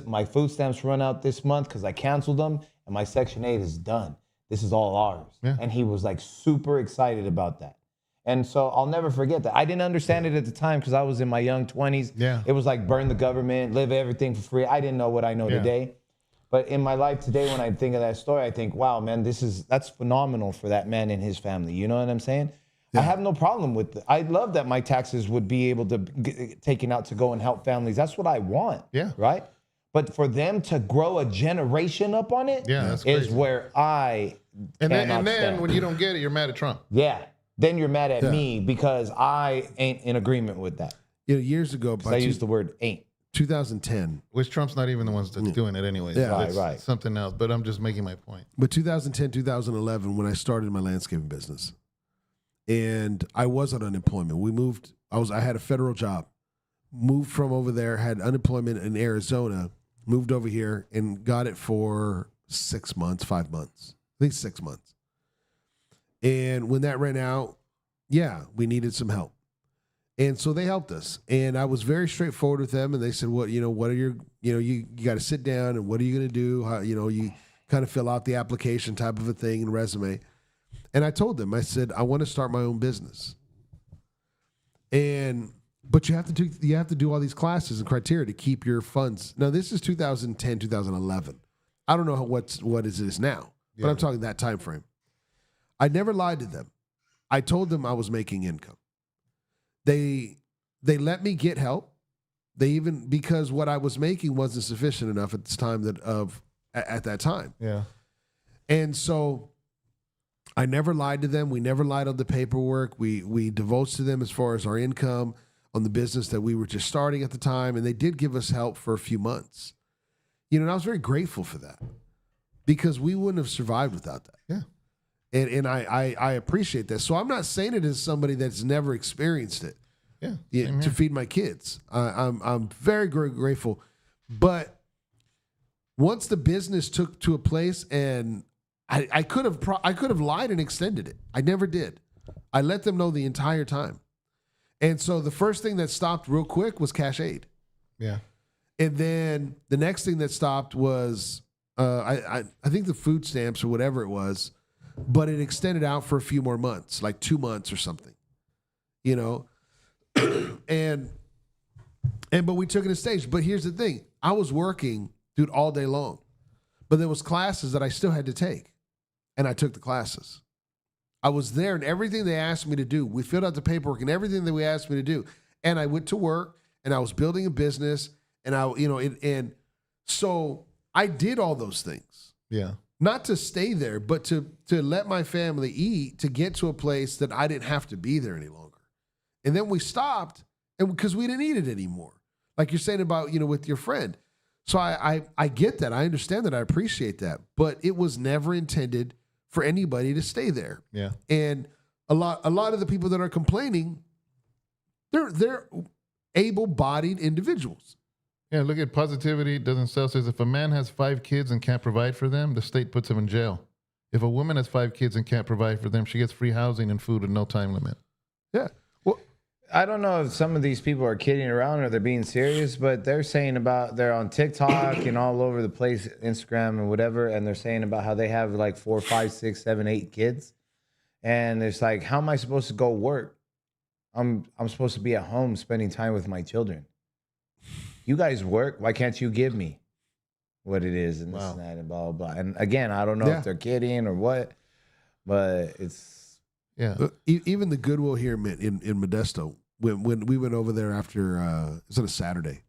C: My food stamps run out this month because I canceled them and my Section 8 is done. This is all ours. Yeah. And he was like super excited about that. And so I'll never forget that. I didn't understand it at the time because I was in my young 20s.
A: Yeah.
C: It was like burn the government, live everything for free. I didn't know what I know today. But in my life today, when I think of that story, I think, wow, man, that's phenomenal for that man and his family. You know what I'm saying? Yeah. I have no problem with it. I love that my taxes would be able to get taken out to go and help families. That's what I want.
A: Yeah.
C: Right? But for them to grow a generation up on it is where I
A: And then when you don't get it, you're mad at Trump.
C: Yeah. Then you're mad at me because I ain't in agreement with that.
B: You know, years ago,
C: I use the word ain't.
B: 2010.
A: Which Trump's not even the ones that's doing it anyway.
B: Yeah.
A: So right. Something else, but I'm just making my point.
B: But 2010, 2011, when I started my landscaping business, and I was on unemployment. I had a federal job, moved from over there, had unemployment in Arizona, moved over here and got it for 6 months, 5 months, I think 6 months. And when that ran out, we needed some help. And so they helped us. And I was very straightforward with them. And they said, what are your, you got to sit down and what are you going to do? How, you kind of fill out the application type of a thing and resume. And I told them, I said, I want to start my own business. But you have to do all these classes and criteria to keep your funds. Now, this is 2010, 2011. I don't know what is this now, but I'm talking that time frame. I never lied to them. I told them I was making income. They let me get help. Because what I was making wasn't sufficient enough at this time at that time.
A: Yeah.
B: And so I never lied to them. We never lied on the paperwork. We divulged to them as far as our income on the business that we were just starting at the time. And they did give us help for a few months. And I was very grateful for that because we wouldn't have survived without that.
A: Yeah.
B: And I appreciate that. So I'm not saying it as somebody that's never experienced it. To feed my kids. I'm very grateful. But once the business took to a place, and I could have lied and extended it. I never did. I let them know the entire time. And so the first thing that stopped real quick was cash aid.
A: Yeah.
B: And then the next thing that stopped was I think the food stamps or whatever it was. But it extended out for a few more months, like 2 months or something, but we took it a stage. But here's the thing. I was working, dude, all day long. But there was classes that I still had to take. And I took the classes. I was there and everything they asked me to do, we filled out the paperwork and everything that we asked me to do. And I went to work and I was building a business and so I did all those things.
A: Yeah.
B: Not to stay there, but to let my family eat, to get to a place that I didn't have to be there any longer. And then we stopped because we didn't need it anymore. Like you're saying about, with your friend. So I get that. I understand that. I appreciate that. But it was never intended for anybody to stay there.
A: Yeah.
B: And a lot of the people that are complaining, they're able-bodied individuals.
A: Yeah, look at positivity doesn't sell. Says if a man has 5 kids and can't provide for them, the state puts him in jail. If a woman has 5 kids and can't provide for them, she gets free housing and food with no time limit.
B: Yeah. Well,
C: I don't know if some of these people are kidding around or they're being serious, but they're saying they're on TikTok and all over the place, Instagram and whatever, and they're saying about how they have like 4, 5, 6, 7, 8 kids. And it's like, how am I supposed to go work? I'm supposed to be at home spending time with my children. You guys work. Why can't you give me what it is and this and that and blah, blah, blah. And again, I don't know if they're kidding or what, but it's...
B: Yeah. Even the Goodwill here in Modesto, when we went over there after, it was on a Saturday,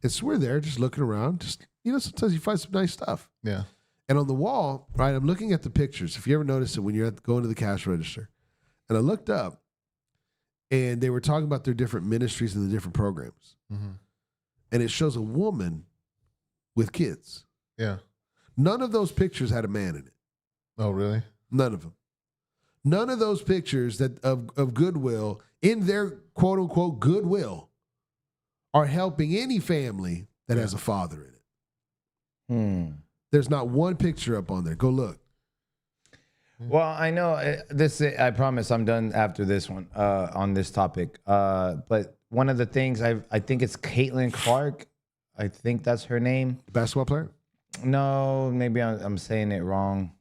B: And so we're there just looking around. Just, sometimes you find some nice stuff.
A: Yeah.
B: And on the wall, right, I'm looking at the pictures. If you ever notice it when you're going to the cash register. And I looked up, and they were talking about their different ministries and the different programs.
A: Mm-hmm.
B: And it shows a woman with kids.
A: Yeah.
B: None of those pictures had a man in it.
A: Oh, really?
B: None of them. None of those pictures of goodwill, in their quote unquote goodwill, are helping any family that has a father in it. There's not one picture up on there. Go look.
C: Well, I know this. I promise I'm done after this one on this topic. But one of the things I think it's Caitlin Clark. I think that's her name.
B: Basketball player?
C: No, maybe I'm saying it wrong.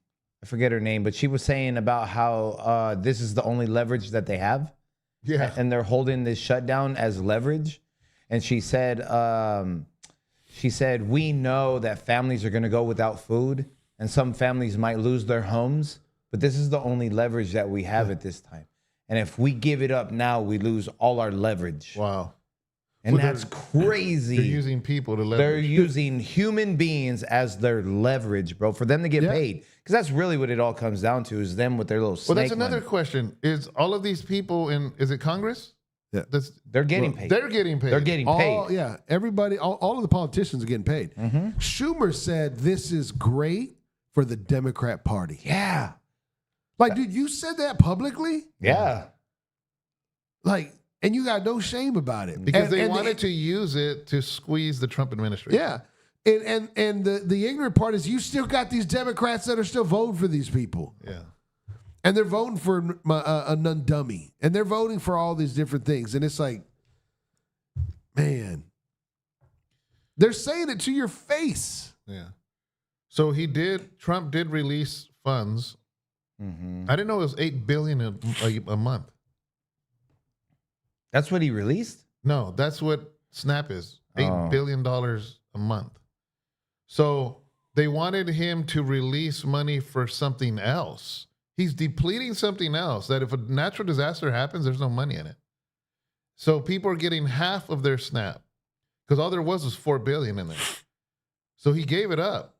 C: I forget her name, but she was saying about how this is the only leverage that they have.
A: Yeah.
C: And they're holding this shutdown as leverage. And she said, we know that families are going to go without food and some families might lose their homes, but this is the only leverage that we have at this time. And if we give it up now, we lose all our leverage.
A: Wow.
C: And
A: So
C: that's crazy.
A: They're using people to leverage.
C: They're using human beings as their leverage, bro, for them to get paid. Because that's really what it all comes down to, is them with their little snake
A: Well, that's another
C: money.
A: question. Is all of these people is it Congress?
B: Yeah.
C: They're getting paid.
A: They're getting paid.
C: They're getting paid.
B: Yeah, everybody, all of the politicians are getting paid. Schumer said this is great for the Democrat Party.
C: Yeah.
B: Like, dude, you said that publicly?
C: Yeah.
B: Like, and you got no shame about it.
A: Because they wanted to use it to squeeze the Trump administration.
B: Yeah. And the ignorant part is you still got these Democrats that are still voting for these people.
A: Yeah.
B: And they're voting for a non-dummy. And they're voting for all these different things. And it's like, man, they're saying it to your face.
A: Yeah. So Trump did release funds. I didn't know it was $8 billion a month.
C: That's what he released?
A: No, that's what SNAP is. $8 billion a month. So they wanted him to release money for something else. He's depleting something else that if a natural disaster happens, there's no money in it. So people are getting half of their SNAP because all there was $4 billion in there. So he gave it up.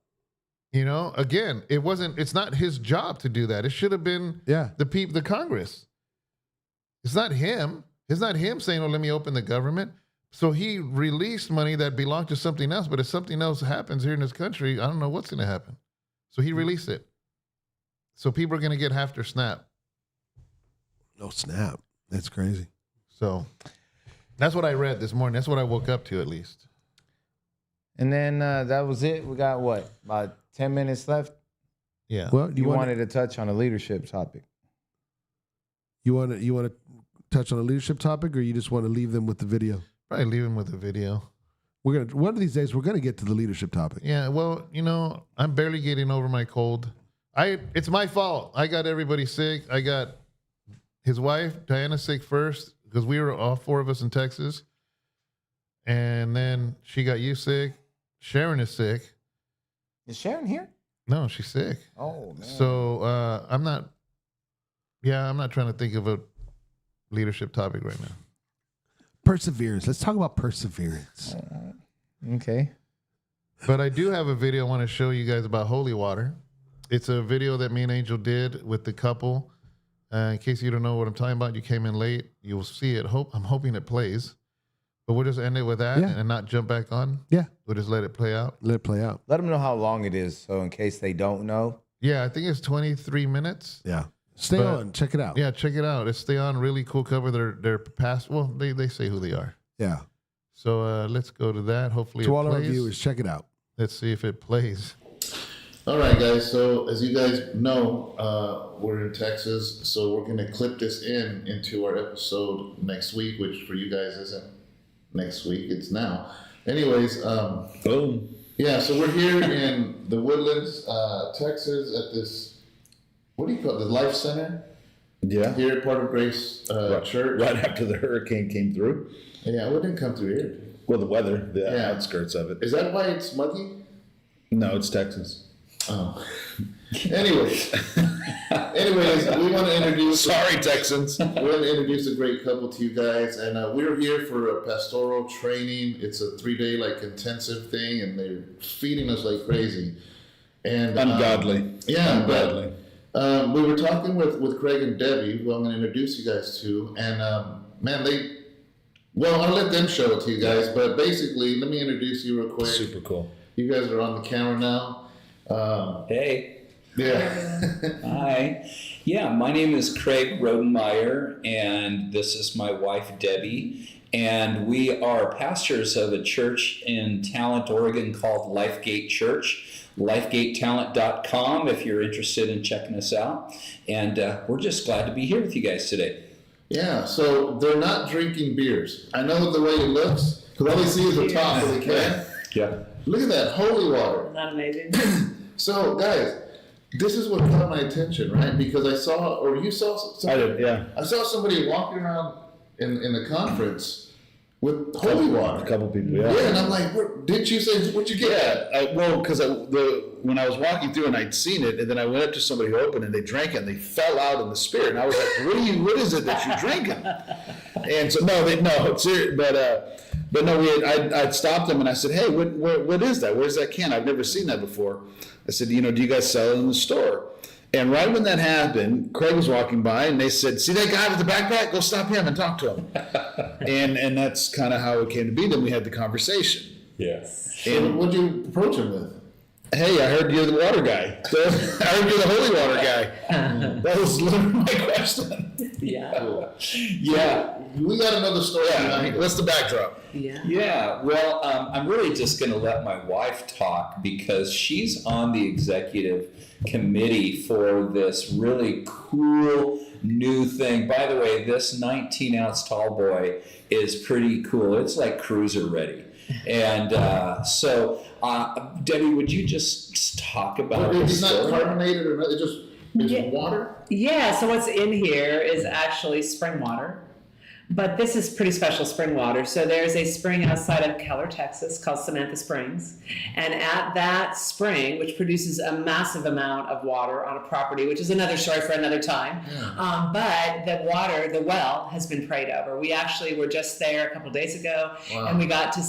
A: Again, it's not his job to do that. It should have been the Congress. It's not him. It's not him saying, let me open the government. So he released money that belonged to something else. But if something else happens here in this country, I don't know what's going to happen. So he released it. So people are going to get half their SNAP.
B: No SNAP. That's crazy.
A: So that's what I read this morning. That's what I woke up to, at least.
C: And then that was it. We got what? About 10 minutes left?
A: Yeah.
B: Well,
C: You wanted to touch on a leadership topic.
B: You want to touch on a leadership topic, or you just want to leave them with the video?
A: Probably leave him with the video.
B: One of these days we're gonna get to the leadership topic.
A: Yeah, well, I'm barely getting over my cold. It's my fault. I got everybody sick. I got his wife, Diana, sick first because we were all four of us in Texas. And then she got you sick. Sharon is sick.
C: Is Sharon here?
A: No, she's sick.
C: Oh, man.
A: So I'm not trying to think of a leadership topic right now.
B: Perseverance. Let's talk about perseverance.
C: Okay.
A: But I do have a video I want to show you guys about holy water. It's a video that me and Angel did with the couple. In case you don't know what I'm talking about, you came in late. You'll see it. I'm hoping it plays. But we'll just end it with that and not jump back on.
B: Yeah.
A: We'll just let it play out.
B: Let it play out.
C: Let them know how long it is, so in case they don't know.
A: Yeah, I think it's 23 minutes.
B: Yeah. Stay on. Check it out.
A: Yeah, check it out. It's Stay On. Really cool cover. Their past. Well, they say who they are.
B: Yeah.
A: So let's go to that. Hopefully
B: To
A: it
B: all our
A: plays.
B: viewers, check it out.
A: Let's see if it plays. All right, guys. So as you guys know, we're in Texas. So we're going to clip this into our episode next week, which for you guys isn't next week. It's now. Anyways, boom. Yeah, so we're here in the Woodlands, Texas at this, what do you call it, the Life Center?
F: Yeah.
A: Here at Part of Grace Church.
F: Right after the hurricane came through.
A: Yeah, it didn't come through here.
F: Well, the weather, the outskirts of it.
A: Is that why it's muggy?
F: No, it's Texas.
A: Oh. Anyways, we want to introduce.
F: Sorry, Texans.
A: We want to introduce a great couple to you guys, and we're here for a pastoral training. It's a 3-day intensive thing, and they're feeding us like crazy. And
F: Ungodly.
A: Yeah,
F: Ungodly.
A: but we were talking with Craig and Debbie, who I'm going to introduce you guys to, and man, I'll let them show it to you guys. But basically, let me introduce you real quick.
F: Super cool.
A: You guys are on the camera now.
G: Hey.
A: Yeah.
G: Hi. Yeah, my name is Craig Rodenmeyer, and this is my wife, Debbie. And we are pastors of a church in Talent, Oregon called Lifegate Church. LifegateTalent.com if you're interested in checking us out. And we're just glad to be here with you guys today.
A: Yeah, so they're not drinking beers. I know the way it looks, because all they see is the top of the can.
G: Yeah.
A: Look at that, holy water.
H: Isn't that amazing?
A: So, guys, this is what caught my attention, right? Because I saw, or you saw somebody,
F: I did, yeah.
A: I saw somebody walking around in the conference with holy water.
F: A couple people,
A: Yeah,
F: yeah.
A: and I'm like, didn't you say, what'd you get?
F: Yeah, because when I was walking through and I'd seen it, and then I went up to somebody who opened and they drank it and they fell out in the spirit. And I was like, what is it that you're drinking? And so, it's serious, but no, I'd stopped them and I said, hey, what is that? Where's that can? I've never seen that before. I said, do you guys sell it in the store? And right when that happened, Craig was walking by and they said, see that guy with the backpack? Go stop him and talk to him. and that's kind of how it came to be. Then we had the conversation.
G: Yes.
A: And what'd you approach him with?
F: Hey, I heard you're the water guy. I heard you're the holy water guy. That was literally my question.
H: Yeah.
G: Yeah.
A: We got another story.
F: Yeah, what's the backdrop?
H: Yeah.
G: Yeah, well, I'm really just going to let my wife talk because she's on the executive committee for this really cool new thing. By the way, this 19-ounce tall boy is pretty cool. It's like cruiser ready. And so, Debbie, would you just talk about
A: But
G: the
A: it's not
G: story?
A: carbonated or nothing, it's
H: Yeah.
A: water?
H: Yeah, so what's in here is actually spring water. But this is pretty special spring water. So there's a spring outside of Keller, Texas called Samantha Springs. And at that spring, which produces a massive amount of water on a property, which is another story for another time.
A: Yeah.
H: But the water, the well, has been prayed over. We actually were just there a couple days ago,
A: Wow.
H: and we got to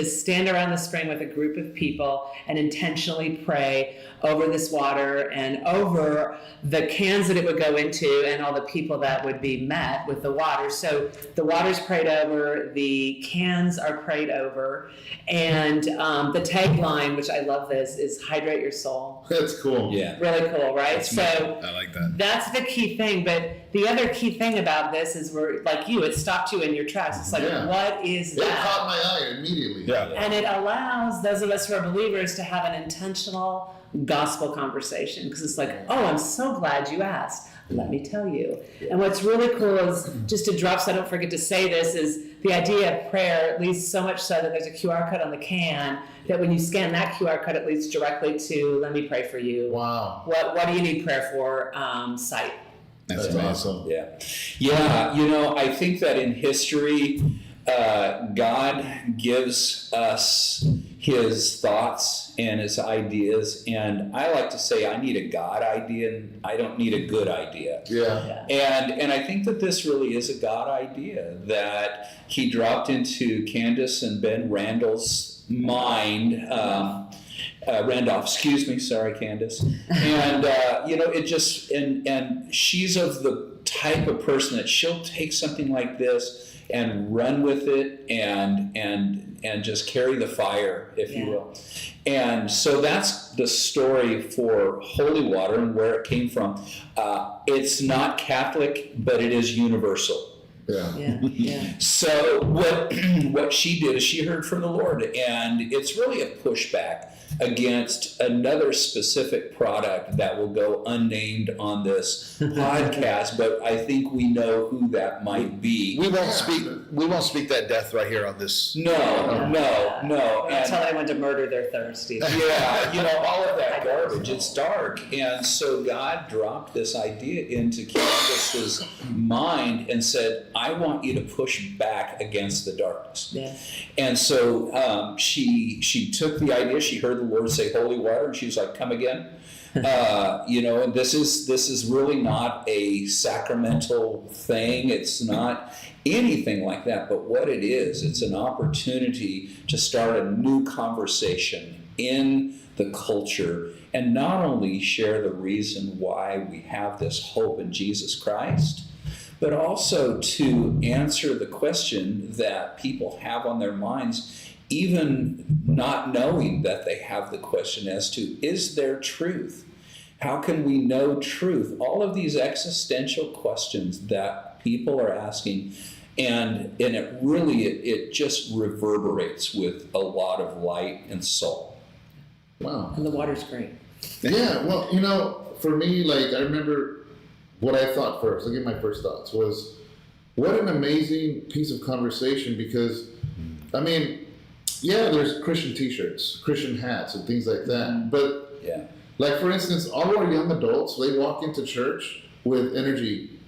H: stand around the spring with a group of people and intentionally pray over this water and over the cans that it would go into and all the people that would be met with the water. So the water's prayed over, the cans are prayed over, and the tagline, which I love this, is hydrate your soul.
A: That's cool.
G: Yeah.
H: Really cool, right?
F: I like that.
H: That's the key thing. But the other key thing about this is we're like you, it stopped you in your tracks. It's like,
A: Yeah.
H: what is
A: It
H: that?
A: caught my eye immediately.
F: Yeah.
H: And it allows those of us who are believers to have an intentional gospel conversation, because it's like, oh, I'm so glad you asked. Let me tell you. And what's really cool is, just to drop so I don't forget to say this, is the idea of prayer, at least so much so that there's a QR code on the can, that when you scan that QR code, it leads directly to let me pray for you.
A: Wow.
H: What do you need prayer for? Site.
A: That's awesome.
G: Yeah. Yeah, I think that in history, God gives us his thoughts and his ideas, and I like to say I need a God idea and I don't need a good idea.
A: Yeah.
G: And I think that this really is a God idea that he dropped into Candace and Ben Randall's mind. Randolph, excuse me, sorry, Candace. And it just and she's of the type of person that she'll take something like this and run with it and just carry the fire, if you will. And so that's the story for holy water and where it came from. It's not Catholic, but it is universal.
A: Yeah.
G: So what she did is she heard from the Lord, and it's really a pushback against another specific product that will go unnamed on this podcast, but I think we know who that might be.
F: We won't speak that death right here on this.
G: No.
H: Don't
G: And
H: tell anyone to murder their thirst. Either.
G: yeah, all of that garbage. It's dark. And so God dropped this idea into Candace's mind and said, I want you to push back against the darkness.
H: Yeah.
G: And so she took the idea, she heard the Lord say holy water, and she was like, come again. And this is really not a sacramental thing. It's not anything like that. But what it is, it's an opportunity to start a new conversation in the culture, and not only share the reason why we have this hope in Jesus Christ, but also to answer the question that people have on their minds, even not knowing that they have the question as to, is there truth? How can we know truth? All of these existential questions that people are asking, and it really, it just reverberates with a lot of light and soul.
A: Wow.
H: And the water's great.
A: Yeah, well, for me, like, I remember what I thought first. I'll give my first thoughts was, what an amazing piece of conversation, because, I mean, yeah, there's Christian t-shirts, Christian hats, and things like that. But,
G: yeah,
A: like, for instance, all our young adults, they walk into church with energy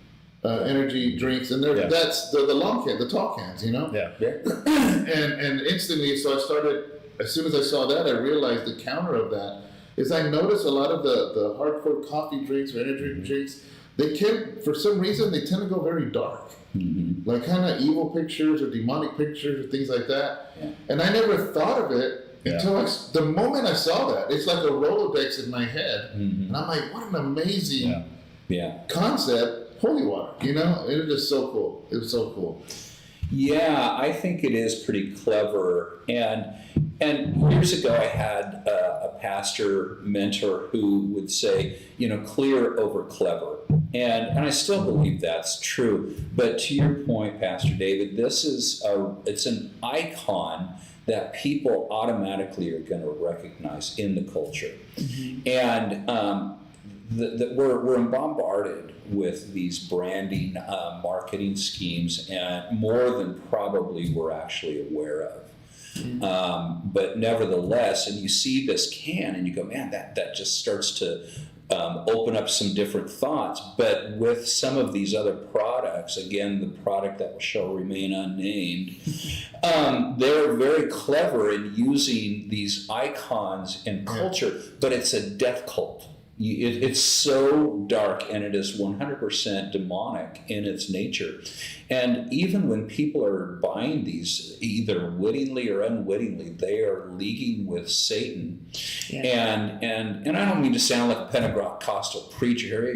A: drinks, and that's the long can, the tall cans,
F: Yeah.
A: and instantly, so I started, as soon as I saw that, I realized the counter of that is I noticed a lot of the hardcore coffee drinks or energy drinks, for some reason, they tend to go very dark. Like kind of evil pictures or demonic pictures or things like that. Yeah. And I never thought of it until the moment I saw that. It's like a Rolodex in my head. And I'm like, what an amazing concept, holy water, It was just so cool. It was so cool.
G: Yeah, I think it is pretty clever. And years ago, I had a pastor mentor who would say, clear over clever. And I still believe that's true. But to your point, Pastor David, this is it's an icon that people automatically are going to recognize in the culture. And we're bombarded with these branding, marketing schemes, and more than probably we're actually aware of. But nevertheless, and you see this can, and you go, man, that just starts to open up some different thoughts. But with some of these other products, again, the product that shall remain unnamed, they're very clever in using these icons in culture, but it's a death cult. It's so dark, and it is 100% demonic in its nature. And even when people are buying these, either wittingly or unwittingly, they are leaguing with Satan. Yeah. And I don't mean to sound like a Pentecostal preacher,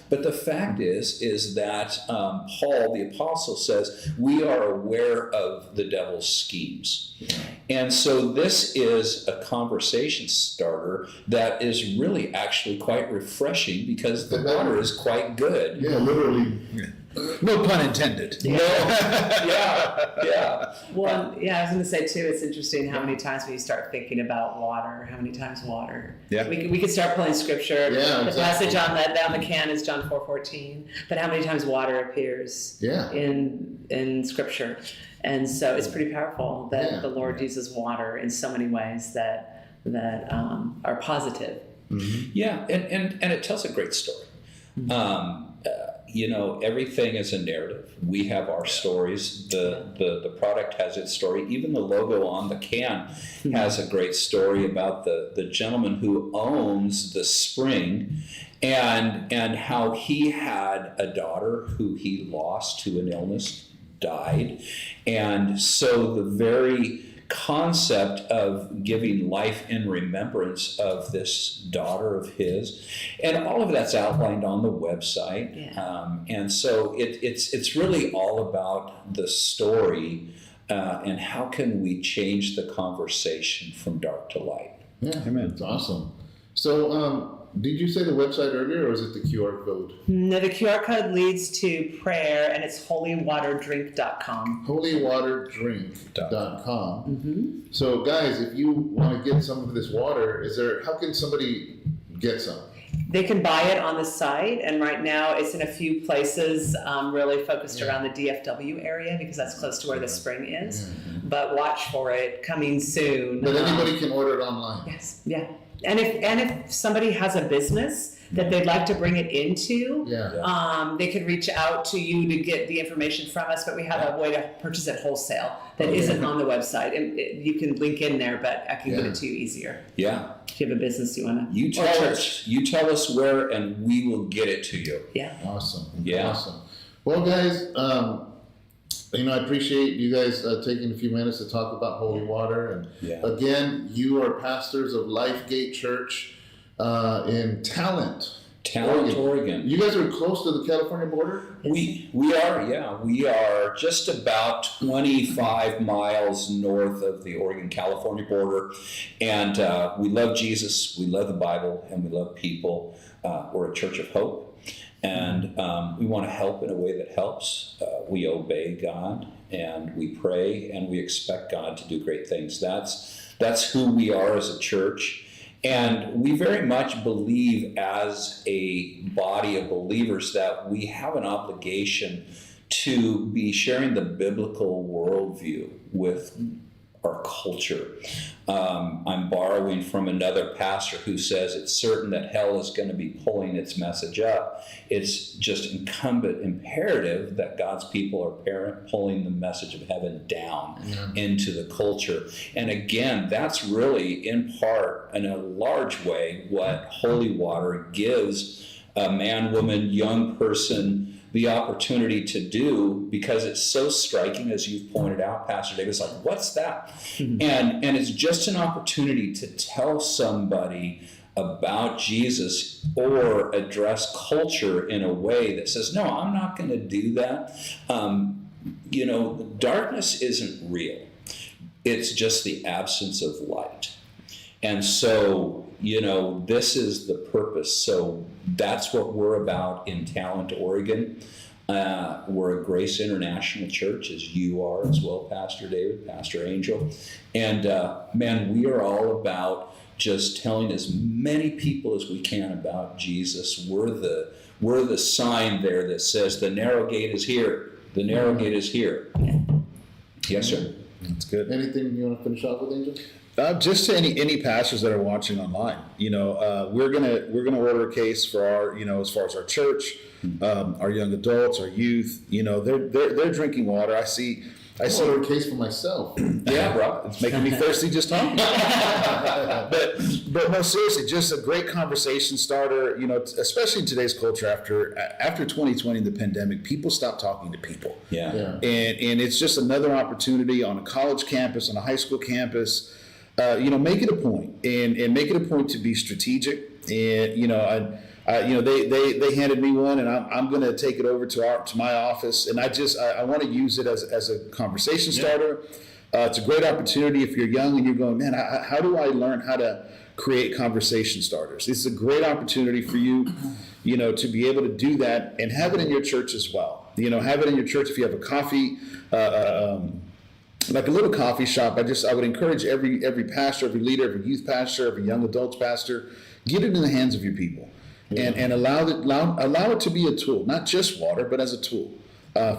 G: but the fact is that Paul, the apostle, says we are aware of the devil's schemes. Yeah. And so this is a conversation starter that is really actually quite refreshing, because the water is quite good.
A: Yeah, literally.
F: Yeah. No pun intended.
H: Yeah. Well, I was going to say too, it's interesting how many times when you start thinking about water, how many times water.
F: Yeah.
H: We could start pulling scripture.
A: Yeah,
H: the passage on the can is John 4:14. But how many times water appears in scripture? And so it's pretty powerful that the Lord uses water in so many ways that are positive.
G: Yeah, and it tells a great story. Everything is a narrative. We have our stories. The product has its story. Even the logo on the can has a great story about the gentleman who owns the spring, and how he had a daughter who he lost to an illness, died. And so the very concept of giving life in remembrance of this daughter of his, and all of that's outlined on the website. And so it's really all about the story, and how can we change the conversation from dark to light.
A: Yeah, amen. It's awesome. So did you say the website earlier, or is it the QR code?
H: No, the QR code leads to prayer, and it's holywaterdrink.com.
A: holywaterdrink.com. So guys, if you want to get some of this water, how can somebody get some?
H: They can buy it on the site, and right now it's in a few places, really focused around the DFW area, because that's close to where the spring is. But watch for it coming soon.
A: But anybody can order it online.
H: Yes, yeah. And if somebody has a business, that they'd like to bring it into,
A: Yeah.
H: they could reach out to you to get the information from us, but we have a way to purchase it wholesale that isn't on the website. And you can link in there, but I can give it to you easier.
G: Yeah.
H: If you have a business you want to.
G: You tell us where, and we will get it to you.
H: Yeah.
A: Awesome.
G: Yeah.
A: Awesome. Well, guys, I appreciate you guys taking a few minutes to talk about holy water. And again, you are pastors of Lifegate Church in Talent, Oregon. You guys are close to the California border?
G: We are, yeah. We are just about 25 miles north of the Oregon-California border. And we love Jesus, we love the Bible, and we love people. We're a church of hope. And we want to help in a way that helps. We obey God, and we pray, and we expect God to do great things. That's who we are as a church. And we very much believe as a body of believers that we have an obligation to be sharing the biblical worldview with our culture. I'm borrowing from another pastor who says it's certain that hell is going to be pulling its message up. It's just incumbent imperative that God's people are pulling the message of heaven down into the culture. And again, that's really in part, in a large way, what holy water gives a man, woman, young person the opportunity to do, because it's so striking, as you've pointed out, Pastor David. It's like, what's that? And it's just an opportunity to tell somebody about Jesus or address culture in a way that says, no, I'm not going to do that. Darkness isn't real. It's just the absence of light. And so, this is the purpose. So that's what we're about in Talent, Oregon. We're a Grace International Church, as you are as well, Pastor David, Pastor Angel. And man, we are all about just telling as many people as we can about Jesus. We're the sign there that says the narrow gate is here. The narrow gate is here. Yes, sir.
F: That's good.
A: Anything you want to finish off with, Angel?
F: Just to any pastors that are watching online, we're gonna order a case for our, as far as our church, our young adults, our youth. They're drinking water. I see
A: order a case for myself.
F: Yeah, bro, it's making me thirsty just talking. but no, seriously, just a great conversation starter. Especially in today's culture after 2020, the pandemic, people stopped talking to people.
G: Yeah.
F: And it's just another opportunity on a college campus, on a high school campus. Make it a point and make it a point to be strategic. And they handed me one, and I'm going to take it over to my office, and I want to use it as a conversation starter. It's a great opportunity if you're young and you're going, man, how do I learn how to create conversation starters? This is a great opportunity for you, to be able to do that and have it in your church as well. Have it in your church if you have a coffee. Like a little coffee shop. I would encourage every pastor, every leader, every youth pastor, every young adults pastor, get it in the hands of your people, and allow it to be a tool, not just water, but as a tool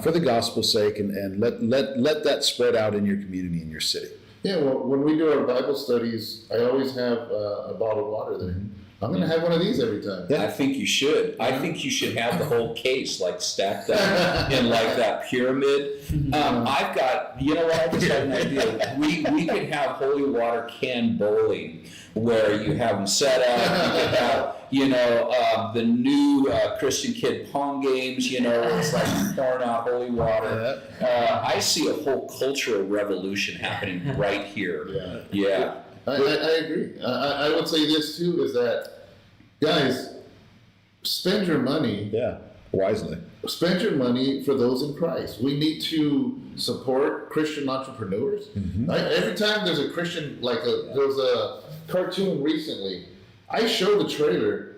F: for the gospel's sake, and let that spread out in your community, in your city.
A: Yeah, well, when we do our Bible studies, I always have a bottle of water there. I'm going to have one of these every time.
G: I think you should. I think you should have the whole case stacked up in that pyramid. I've got, I just had an idea. We could have holy water can bowling, where you have them set up. You could have, the new Christian kid pong games, where it's pouring out holy water. I see a whole cultural revolution happening right here. Yeah.
A: I agree. I would say this too, is that, guys, spend your money
F: wisely.
A: Spend your money for those in Christ. We need to support Christian entrepreneurs. Every time there's a Christian, there was a cartoon recently, I show the trailer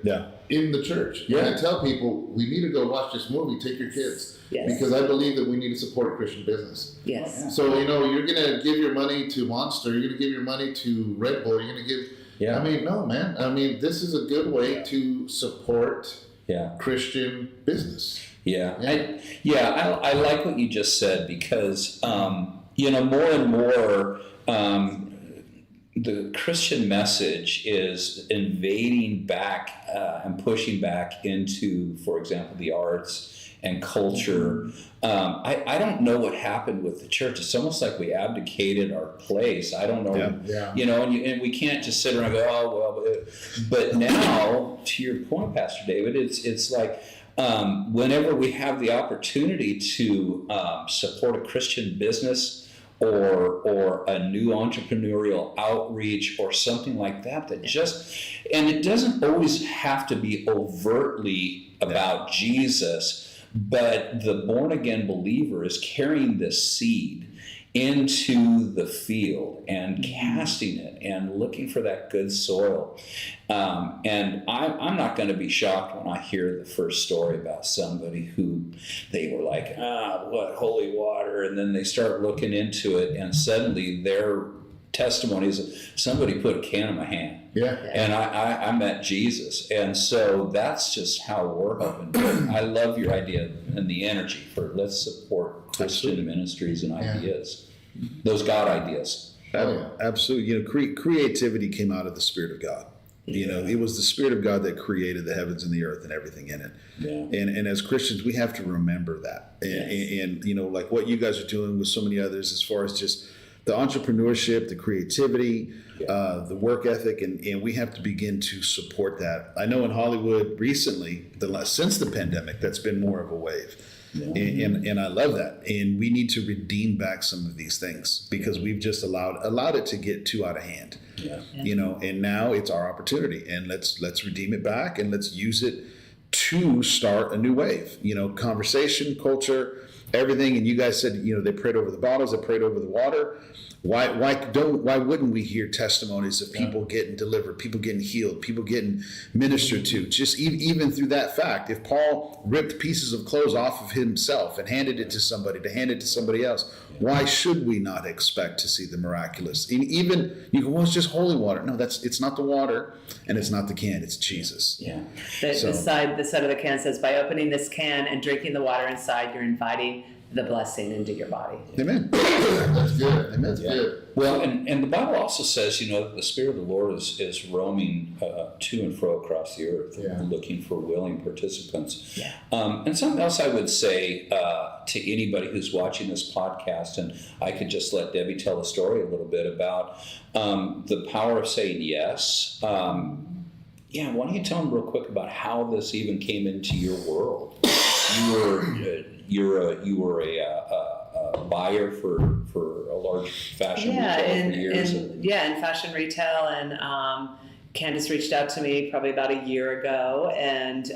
A: in the church. And I tell people, we need to go watch this movie, take your kids. Because I believe that we need to support Christian business. So, you're going to give your money to Monster, you're going to give your money to Red Bull, you're going to give... no, man. This is a good way to support Christian business.
G: I like what you just said, because, more and more, the Christian message is invading back and pushing back into, for example, the arts and culture. I don't know what happened with the church. It's almost like we abdicated our place. I don't know.
F: Yeah.
G: You know, and we can't just sit around and go, oh, well. But now, to your point, Pastor David, it's like whenever we have the opportunity to support a Christian business or a new entrepreneurial outreach or something like that, and it doesn't always have to be overtly about Jesus, but the born-again believer is carrying this seed into the field and casting it and looking for that good soil. And I'm not going to be shocked when I hear the first story about somebody who they were like, what, holy water? And then they start looking into it, and suddenly their testimony is somebody put a can in my hand.
F: Yeah.
G: And I met Jesus. And so that's just how we're hoping. I love your idea and the energy for let's support Christian ministries and ideas. Those God ideas.
F: Absolutely. You know, creativity came out of the Spirit of God. You know, it was the Spirit of God that created the heavens and the earth and everything in it.
G: Yeah.
F: And as Christians, we have to remember that. And you know, like what you guys are doing with so many others, as far as just the entrepreneurship, the creativity, the work ethic, and we have to begin to support that. I know in Hollywood recently, since the pandemic, that's been more of a wave. Yeah. And I love that. And we need to redeem back some of these things because we've just allowed it to get too out of hand.
G: Yeah.
F: You know, and now it's our opportunity, and let's redeem it back and let's use it to start a new wave. You know, conversation, culture, everything. And you guys said, you know, they prayed over the bottles, they prayed over the water. Why wouldn't we hear testimonies of people getting delivered, people getting healed, people getting ministered to? Just even through that fact, if Paul ripped pieces of clothes off of himself and handed it to somebody to hand it to somebody else, why should we not expect to see the miraculous? And even you go, well, it's just holy water. No, it's not the water, and it's not the can. It's Jesus.
G: Yeah.
H: The side of the can says, by opening this can and drinking the water inside, you're inviting the blessing into your body.
F: Amen. That's good. Amen. That's good.
G: Well, and the Bible also says, you know, the Spirit of the Lord is roaming to and fro across the earth, looking for willing participants.
H: Yeah.
G: And something else I would say to anybody who's watching this podcast, and I could just let Debbie tell the story a little bit about the power of saying yes. Why don't you tell them real quick about how this even came into your world? You were a buyer for a large fashion retail for years.
H: In fashion retail, and Candace reached out to me probably about a year ago, and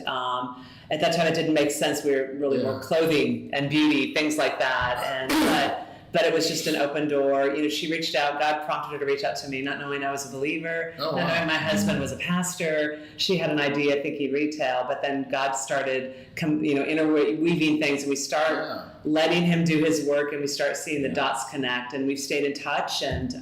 H: at that time it didn't make sense. We were really more clothing and beauty, things like that, and but it was just an open door. You know, she reached out. God prompted her to reach out to me, not knowing I was a believer, not knowing my husband was a pastor. She had an idea thinking retail, but then God started, interweaving things, and we start letting Him do His work, and we start seeing the dots connect, and we've stayed in touch, and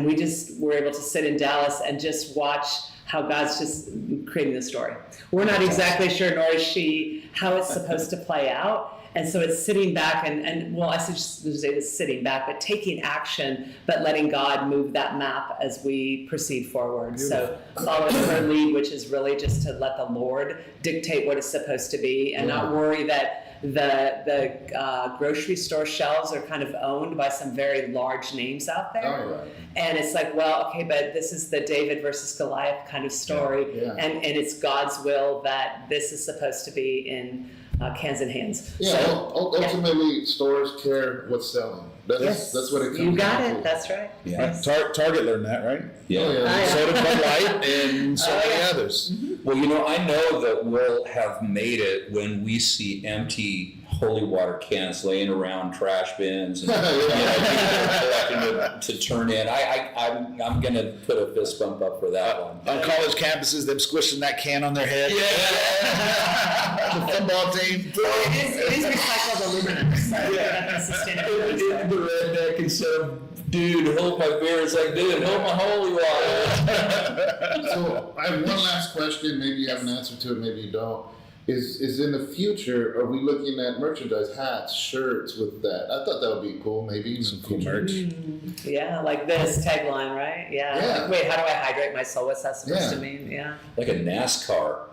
H: we just were able to sit in Dallas and just watch how God's just creating the story. We're not exactly sure, nor is she, how it's supposed to play out. And so it's sitting back I should say this sitting back, but taking action, but letting God move that map as we proceed forward. Beautiful. So following her lead, which is really just to let the Lord dictate what it's supposed to be, and not worry that the grocery store shelves are kind of owned by some very large names out there. And it's like, well, okay, but this is the David versus Goliath kind of story. And it's God's will that this is supposed to be in cans and hands.
F: Ultimately, stores care what's selling. That's what it comes down to.
H: You got it. That's right.
F: Yeah. Yes. Target learned that, right?
G: Yeah.
F: So did Bud Light and so many others.
H: Mm-hmm.
G: Well, you know, I know that we'll have made it when we see empty holy water cans laying around trash bins and people collecting to turn in. I'm going to put a fist bump up for that one.
F: On college campuses, them squishing that can on their head. The football team.
H: It is recycled aluminum. So
G: The redneck instead of, dude, hold my beer. It's like, dude, hold my holy water.
A: So I have one last question. Maybe you have an answer to it, maybe you don't. is in the future, are we looking at merchandise, hats, shirts with that? I thought that would be cool, maybe. Some cool merch.
H: Yeah, like this tagline, right? Yeah.
A: Yeah.
H: Like, wait, how do I hydrate my soul? What's that supposed
A: Yeah.
H: to mean? Yeah.
G: Like a NASCAR,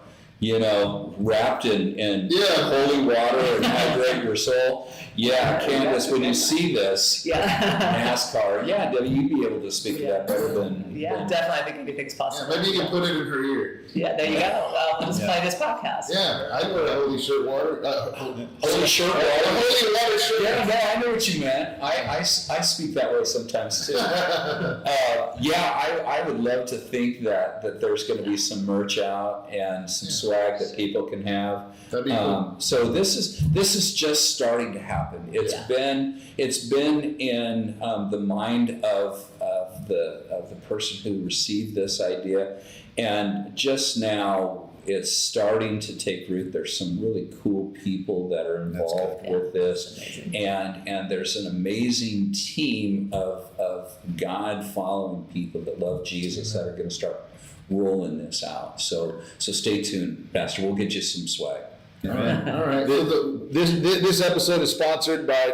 G: wrapped in holy water and hydrate your soul. Yeah, Candace, when you see this NASCAR, Debbie, you'd be able to speak to that better than.
H: Definitely. I think anything's possible.
A: Maybe you can put it in her ear.
H: Yeah, there you go. Well, let's play this podcast.
A: Yeah, I wear a holy shirt water.
G: Holy shirt water.
A: Holy water shirt.
G: Yeah, no, I know what you meant. I speak that way sometimes too. I would love to think that there's going to be some merch out and some swag that people can have.
A: That'd be cool.
G: So this is just starting to happen. It's been in the mind of the person who received this idea, and just now it's starting to take root. There's some really cool people that are involved with this, and there's an amazing team of God following people that love Jesus that are going to start rolling this out. So stay tuned, Pastor. We'll get you some swag.
F: All right. This episode is sponsored by.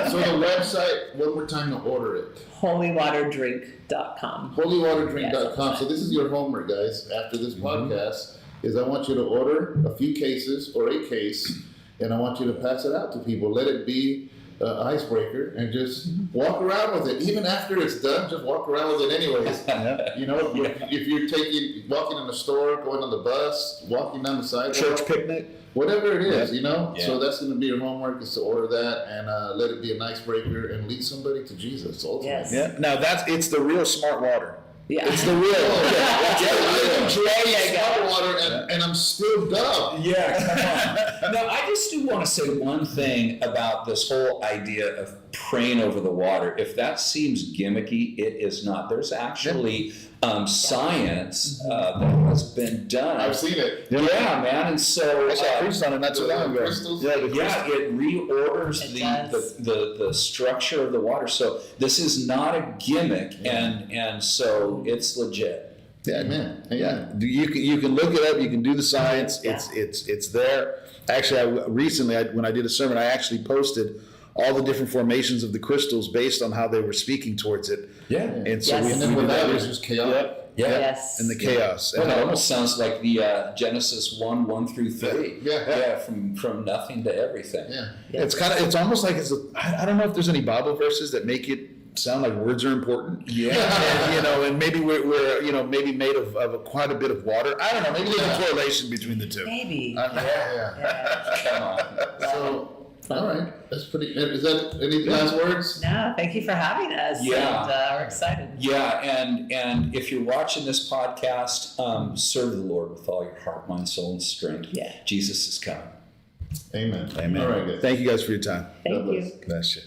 A: So the website, one more time to order it.
H: Holywaterdrink.com.
A: Holywaterdrink.com. So this is your homework, guys. After this podcast, is I want you to order a few cases or a case, and I want you to pass it out to people. Let it be an icebreaker, and just walk around with it. Even after it's done, just walk around with it anyways. If you're walking in the store, going on the bus, walking down the sidewalk,
F: Church picnic.
A: whatever it is, So that's going to be your homework, is to order that and let it be an icebreaker and lead somebody to Jesus ultimately.
H: Yes.
F: Yeah. Now it's the real smart water.
H: Yeah.
F: It's the real.
A: I enjoy smart water and I'm still dumb.
G: Yeah, come on. Now, I just do want to say one thing about this whole idea of praying over the water. If that seems gimmicky, it is not. There's actually science that has been done.
A: I've seen it.
G: Yeah, man. And so
F: I saw priests on it not too long ago.
A: Crystals?
G: it reorders the structure of the water. So this is not a gimmick, and so it's legit.
F: Yeah,
A: Amen.
F: Yeah, you can look it up. You can do the science. It's there. Actually, recently when I did a sermon, I actually posted all the different formations of the crystals based on how they were speaking towards it.
G: Yeah.
F: And so
H: Yes.
A: And then with that, it's just chaos.
H: Yes.
F: and the chaos.
G: Well, it almost sounds like the Genesis 1 through 3.
A: Yeah.
G: From nothing to everything.
A: Yeah.
F: It's almost like I don't know if there's any Bible verses that make it sound like words are important.
G: Yeah.
F: And maybe we're maybe made of quite a bit of water. I don't know. Maybe there's a correlation between the two.
H: Maybe.
G: Come on.
A: So, all right. That's pretty. Is that any last words?
H: No, thank you for having us.
G: Yeah.
H: And we're excited.
G: Yeah, and if you're watching this podcast, serve the Lord with all your heart, mind, soul, and strength.
H: Yeah.
G: Jesus is coming.
A: Amen.
F: Amen.
A: All right, guys.
F: Thank you guys for your time.
H: Thank
A: God
H: you.
A: bless.
F: Bless you.